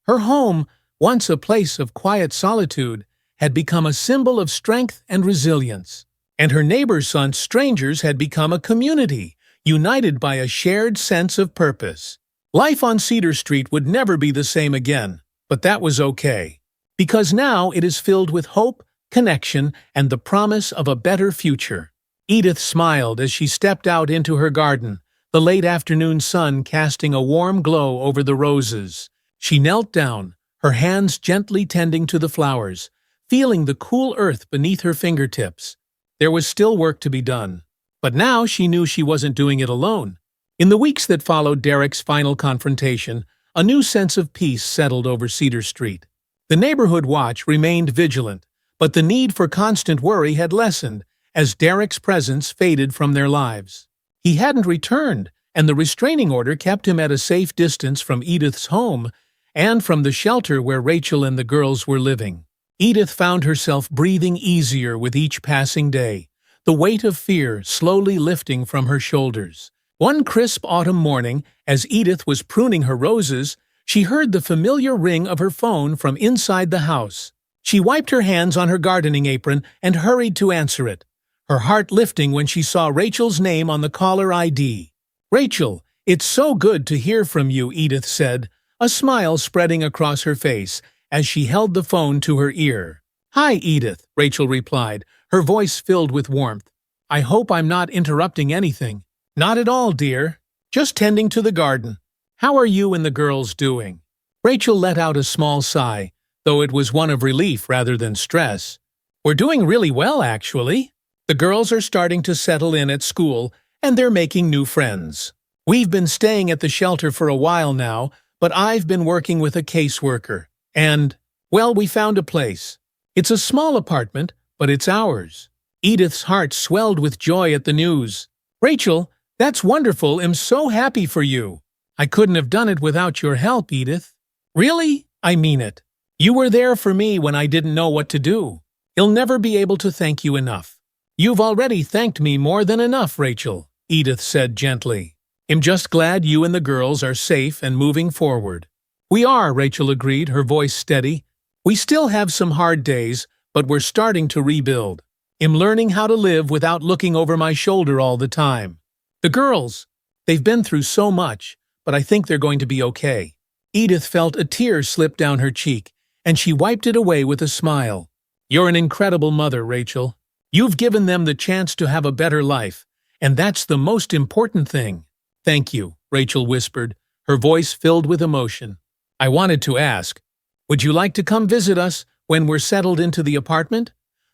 Her home, once a place of quiet solitude, had become a symbol of strength and resilience. And her neighbors' sons, strangers, had become a community, united by a shared sense of purpose. Life on Cedar Street would never be the same again, but that was okay. Because now it is filled with hope, connection, and the promise of a better future. Edith smiled as she stepped out into her garden, the late afternoon sun casting a warm glow over the roses. She knelt down, her hands gently tending to the flowers, feeling the cool earth beneath her fingertips. There was still work to be done, but now she knew she wasn't doing it alone. In the weeks that followed Derek's final confrontation, a new sense of peace settled over Cedar Street. The neighborhood watch remained vigilant, but the need for constant worry had lessened as Derek's presence faded from their lives. He hadn't returned, and the restraining order kept him at a safe distance from Edith's home, and from the shelter where Rachel and the girls were living. Edith found herself breathing easier with each passing day, the weight of fear slowly lifting from her shoulders. One crisp autumn morning, as Edith was pruning her roses, she heard the familiar ring of her phone from inside the house. She wiped her hands on her gardening apron and hurried to answer it, her heart lifting when she saw Rachel's name on the caller ID. "Rachel, it's so good to hear from you," Edith said, a smile spreading across her face as she held the phone to her ear. "Hi, Edith," Rachel replied, her voice filled with warmth. "I hope I'm not interrupting anything." "Not at all, dear. Just tending to the garden. How are you and the girls doing?" Rachel let out a small sigh, though it was one of relief rather than stress. "We're doing really well, actually. The girls are starting to settle in at school, and they're making new friends. We've been staying at the shelter for a while now, but I've been working with a caseworker. And, well, we found a place. It's a small apartment, but it's ours." Edith's heart swelled with joy at the news. "Rachel, that's wonderful. I'm so happy for you. I couldn't have done it without your help, Edith." "Really? I mean it. You were there for me when I didn't know what to do. I'll never be able to thank you enough." "You've already thanked me more than enough, Rachel," Edith said gently. "I'm just glad you and the girls are safe and moving forward." "We are," Rachel agreed, her voice steady. "We still have some hard days, but we're starting to rebuild. I'm learning how to live without looking over my shoulder all the time. The girls, they've been through so much, but I think they're going to be okay." Edith felt a tear slip down her cheek, and she wiped it away with a smile. "You're an incredible mother, Rachel. You've given them the chance to have a better life, and that's the most important thing." "Thank you," Rachel whispered, her voice filled with emotion. "I wanted to ask, would you like to come visit us when we're settled into the apartment?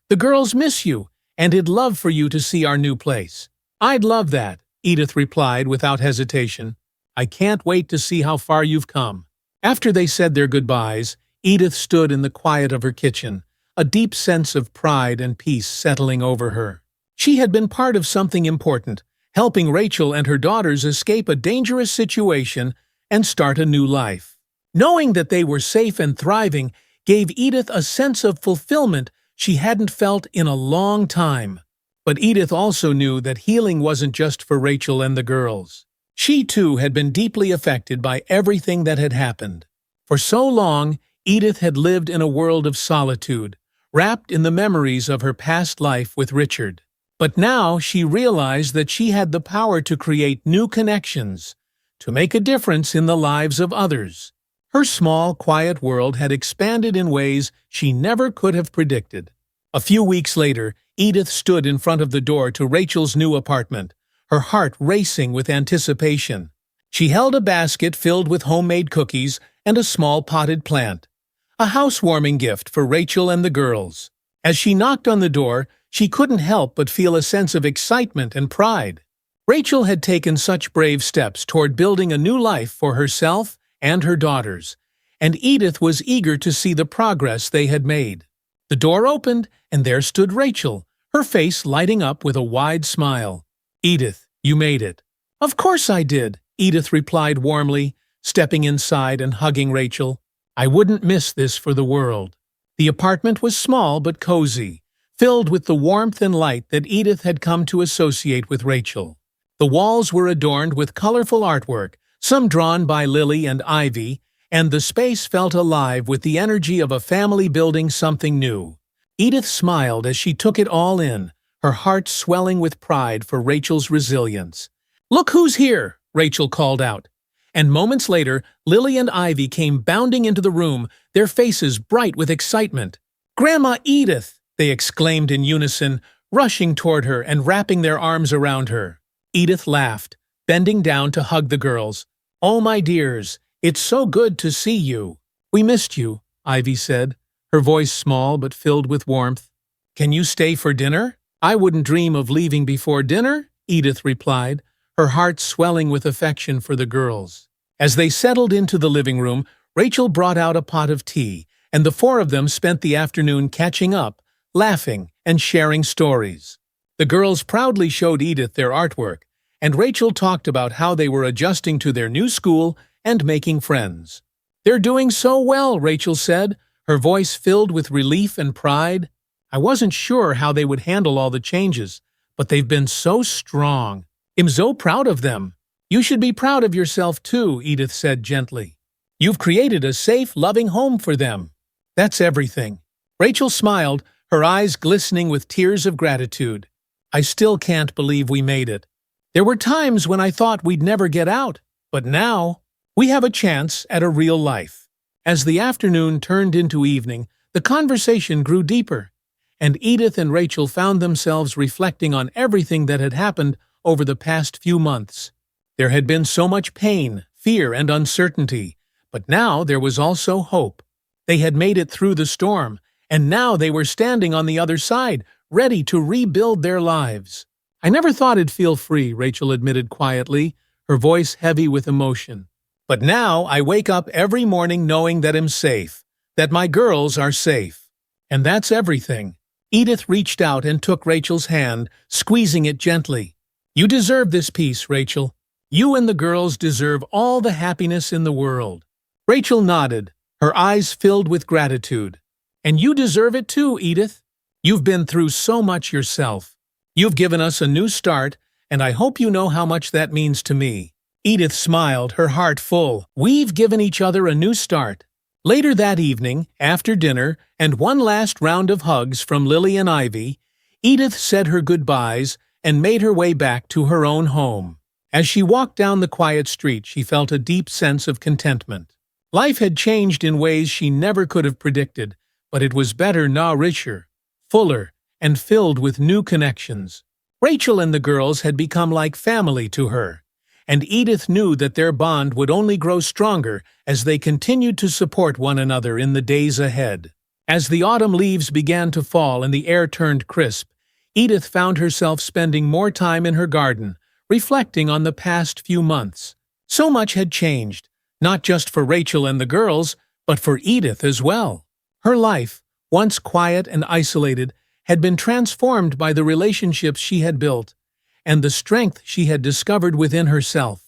The girls miss you, and I'd love for you to see our new place." "I'd love that," Edith replied without hesitation. "I can't wait to see how far you've come." After they said their goodbyes, Edith stood in the quiet of her kitchen, a deep sense of pride and peace settling over her. She had been part of something important, helping Rachel and her daughters escape a dangerous situation and start a new life. Knowing that they were safe and thriving gave Edith a sense of fulfillment she hadn't felt in a long time. But Edith also knew that healing wasn't just for Rachel and the girls. She, too, had been deeply affected by everything that had happened. For so long, Edith had lived in a world of solitude, wrapped in the memories of her past life with Richard. But now she realized that she had the power to create new connections, to make a difference in the lives of others. Her small, quiet world had expanded in ways she never could have predicted. A few weeks later, Edith stood in front of the door to Rachel's new apartment, her heart racing with anticipation. She held a basket filled with homemade cookies and a small potted plant, a housewarming gift for Rachel and the girls. As she knocked on the door, she couldn't help but feel a sense of excitement and pride. Rachel had taken such brave steps toward building a new life for herself and her daughters, and Edith was eager to see the progress they had made. The door opened, and there stood Rachel, her face lighting up with a wide smile. "Edith, you made it." "Of course I did," Edith replied warmly, stepping inside and hugging Rachel. "I wouldn't miss this for the world." The apartment was small but cozy, filled with the warmth and light that Edith had come to associate with Rachel. The walls were adorned with colorful artwork, some drawn by Lily and Ivy, and the space felt alive with the energy of a family building something new. Edith smiled as she took it all in, her heart swelling with pride for Rachel's resilience. "Look who's here!" Rachel called out. And moments later, Lily and Ivy came bounding into the room, their faces bright with excitement. "Grandma Edith!" they exclaimed in unison, rushing toward her and wrapping their arms around her. Edith laughed, bending down to hug the girls. "Oh, my dears, it's so good to see you." "We missed you," Ivy said, her voice small but filled with warmth. "Can you stay for dinner?" "I wouldn't dream of leaving before dinner," Edith replied, her heart swelling with affection for the girls. As they settled into the living room, Rachel brought out a pot of tea, and the four of them spent the afternoon catching up, laughing, and sharing stories. The girls proudly showed Edith their artwork, and Rachel talked about how they were adjusting to their new school and making friends. "They're doing so well," Rachel said, her voice filled with relief and pride. "I wasn't sure how they would handle all the changes, but they've been so strong. I'm so proud of them." "You should be proud of yourself too," Edith said gently. "You've created a safe, loving home for them. That's everything." Rachel smiled, her eyes glistening with tears of gratitude. "I still can't believe we made it. There were times when I thought we'd never get out, but now we have a chance at a real life." As the afternoon turned into evening, the conversation grew deeper, and Edith and Rachel found themselves reflecting on everything that had happened over the past few months. There had been so much pain, fear, and uncertainty, but now there was also hope. They had made it through the storm, and now they were standing on the other side, ready to rebuild their lives. "I never thought I'd feel free," Rachel admitted quietly, her voice heavy with emotion. "But now I wake up every morning knowing that I'm safe, that my girls are safe. And that's everything." Edith reached out and took Rachel's hand, squeezing it gently. "You deserve this peace, Rachel. You and the girls deserve all the happiness in the world." Rachel nodded, her eyes filled with gratitude. "And you deserve it too, Edith. You've been through so much yourself. You've given us a new start, and I hope you know how much that means to me." Edith smiled, her heart full. "We've given each other a new start." Later that evening, after dinner, and one last round of hugs from Lily and Ivy, Edith said her goodbyes and made her way back to her own home. As she walked down the quiet street, she felt a deep sense of contentment. Life had changed in ways she never could have predicted, but it was better, now richer, fuller, and filled with new connections. Rachel and the girls had become like family to her, and Edith knew that their bond would only grow stronger as they continued to support one another in the days ahead. As the autumn leaves began to fall and the air turned crisp, Edith found herself spending more time in her garden, reflecting on the past few months. So much had changed, not just for Rachel and the girls, but for Edith as well. Her life, once quiet and isolated, had been transformed by the relationships she had built and the strength she had discovered within herself.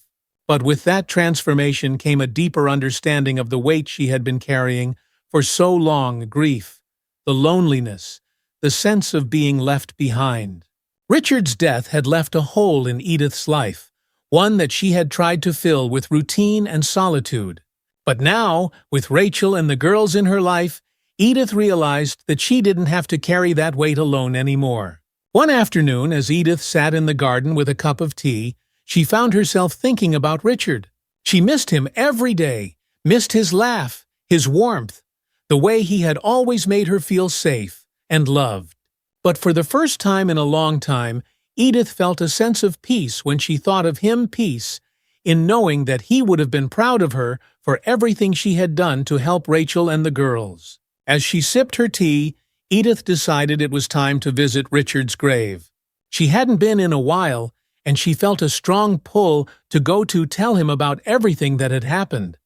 But with that transformation came a deeper understanding of the weight she had been carrying for so long: grief, the loneliness, the sense of being left behind. Richard's death had left a hole in Edith's life, one that she had tried to fill with routine and solitude. But now, with Rachel and the girls in her life, Edith realized that she didn't have to carry that weight alone anymore. One afternoon, as Edith sat in the garden with a cup of tea, she found herself thinking about Richard. She missed him every day, missed his laugh, his warmth, the way he had always made her feel safe and loved. But for the first time in a long time, Edith felt a sense of peace when she thought of him, peace in knowing that he would have been proud of her for everything she had done to help Rachel and the girls. As she sipped her tea, Edith decided it was time to visit Richard's grave. She hadn't been in a while, and she felt a strong pull to go to tell him about everything that had happened,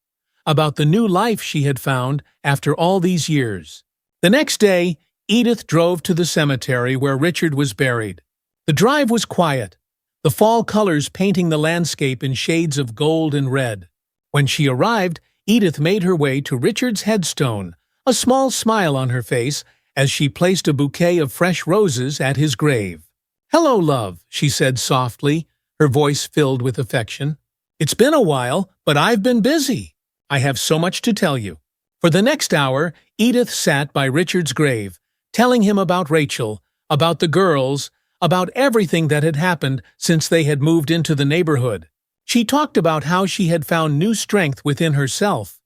about the new life she had found after all these years. The next day, Edith drove to the cemetery where Richard was buried. The drive was quiet, the fall colors painting the landscape in shades of gold and red. When she arrived, Edith made her way to Richard's headstone, a small smile on her face as she placed a bouquet of fresh roses at his grave. "Hello, love," she said softly, her voice filled with affection. "It's been a while, but I've been busy. I have so much to tell you." For the next hour, Edith sat by Richard's grave, telling him about Rachel, about the girls, about everything that had happened since they had moved into the neighborhood. She talked about how she had found new strength within herself,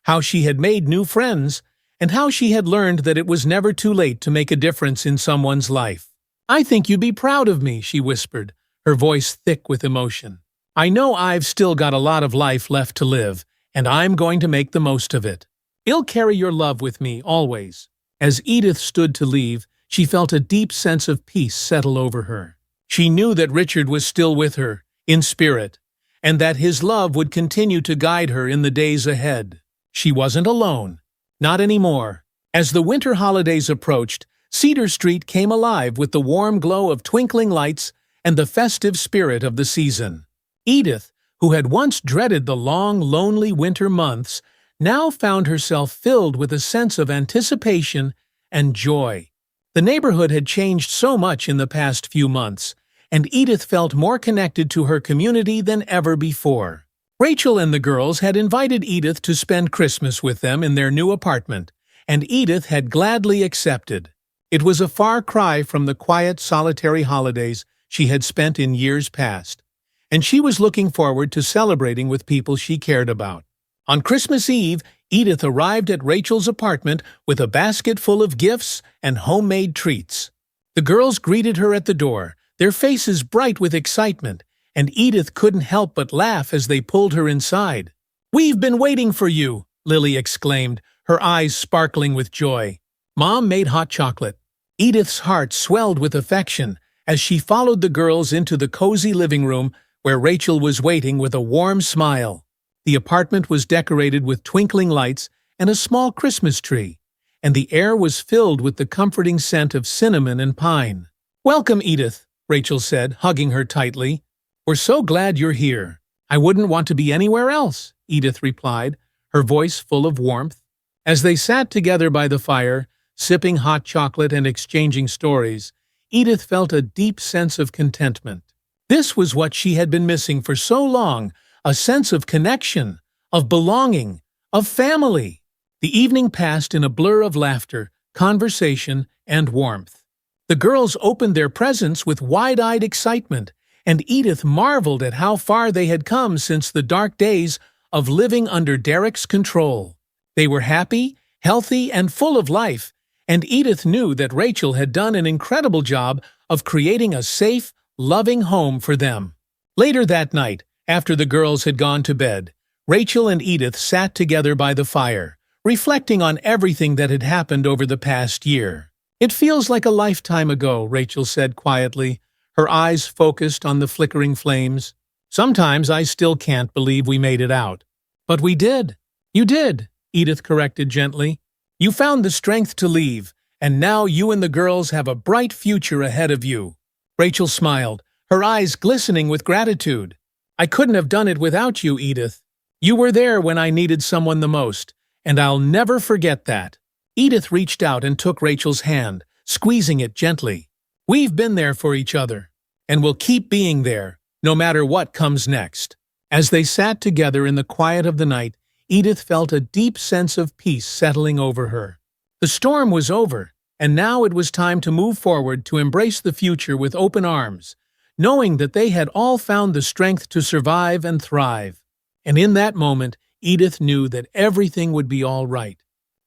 how she had made new friends, and how she had learned that it was never too late to make a difference in someone's life. "I think you'd be proud of me," she whispered, her voice thick with emotion. "I know I've still got a lot of life left to live, and I'm going to make the most of it. I'll carry your love with me, always." As Edith stood to leave, she felt a deep sense of peace settle over her. She knew that Richard was still with her, in spirit, and that his love would continue to guide her in the days ahead. She wasn't alone. Not anymore. As the winter holidays approached, Cedar Street came alive with the warm glow of twinkling lights and the festive spirit of the season. Edith, who had once dreaded the long, lonely winter months, now found herself filled with a sense of anticipation and joy. The neighborhood had changed so much in the past few months, and Edith felt more connected to her community than ever before. Rachel and the girls had invited Edith to spend Christmas with them in their new apartment, and Edith had gladly accepted. It was a far cry from the quiet, solitary holidays she had spent in years past, and she was looking forward to celebrating with people she cared about. On Christmas Eve, Edith arrived at Rachel's apartment with a basket full of gifts and homemade treats. The girls greeted her at the door, their faces bright with excitement, and Edith couldn't help but laugh as they pulled her inside. "We've been waiting for you," Lily exclaimed, her eyes sparkling with joy. Mom made hot chocolate. Edith's heart swelled with affection as she followed the girls into the cozy living room where Rachel was waiting with a warm smile. The apartment was decorated with twinkling lights and a small Christmas tree, and the air was filled with the comforting scent of cinnamon and pine. "Welcome, Edith," Rachel said, hugging her tightly. "We're so glad you're here." "I wouldn't want to be anywhere else," Edith replied, her voice full of warmth. As they sat together by the fire, sipping hot chocolate and exchanging stories, Edith felt a deep sense of contentment. This was what she had been missing for so long, a sense of connection, of belonging, of family. The evening passed in a blur of laughter, conversation, and warmth. The girls opened their presents with wide-eyed excitement, and Edith marveled at how far they had come since the dark days of living under Derek's control. They were happy, healthy, and full of life, and Edith knew that Rachel had done an incredible job of creating a safe, loving home for them. Later that night, after the girls had gone to bed, Rachel and Edith sat together by the fire, reflecting on everything that had happened over the past year. "It feels like a lifetime ago," Rachel said quietly, her eyes focused on the flickering flames. "Sometimes I still can't believe we made it out." "But we did." "You did," Edith corrected gently. "You found the strength to leave, and now you and the girls have a bright future ahead of you." Rachel smiled, her eyes glistening with gratitude. "I couldn't have done it without you, Edith. You were there when I needed someone the most, and I'll never forget that." Edith reached out and took Rachel's hand, squeezing it gently. "We've been there for each other, and we'll keep being there, no matter what comes next." As they sat together in the quiet of the night, Edith felt a deep sense of peace settling over her. The storm was over, and now it was time to move forward to embrace the future with open arms, knowing that they had all found the strength to survive and thrive. And in that moment, Edith knew that everything would be all right.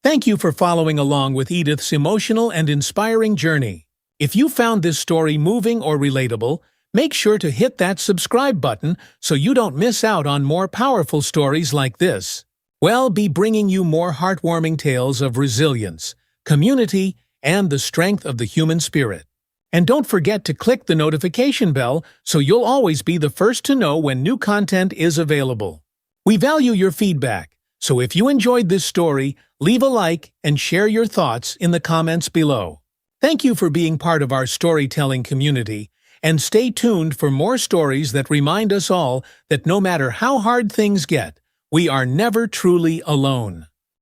Thank you for following along with Edith's emotional and inspiring journey. If you found this story moving or relatable, make sure to hit that subscribe button so you don't miss out on more powerful stories like this. We'll be bringing you more heartwarming tales of resilience, community, and the strength of the human spirit. And don't forget to click the notification bell so you'll always be the first to know when new content is available. We value your feedback, so if you enjoyed this story, leave a like and share your thoughts in the comments below. Thank you for being part of our storytelling community, and stay tuned for more stories that remind us all that no matter how hard things get, we are never truly alone.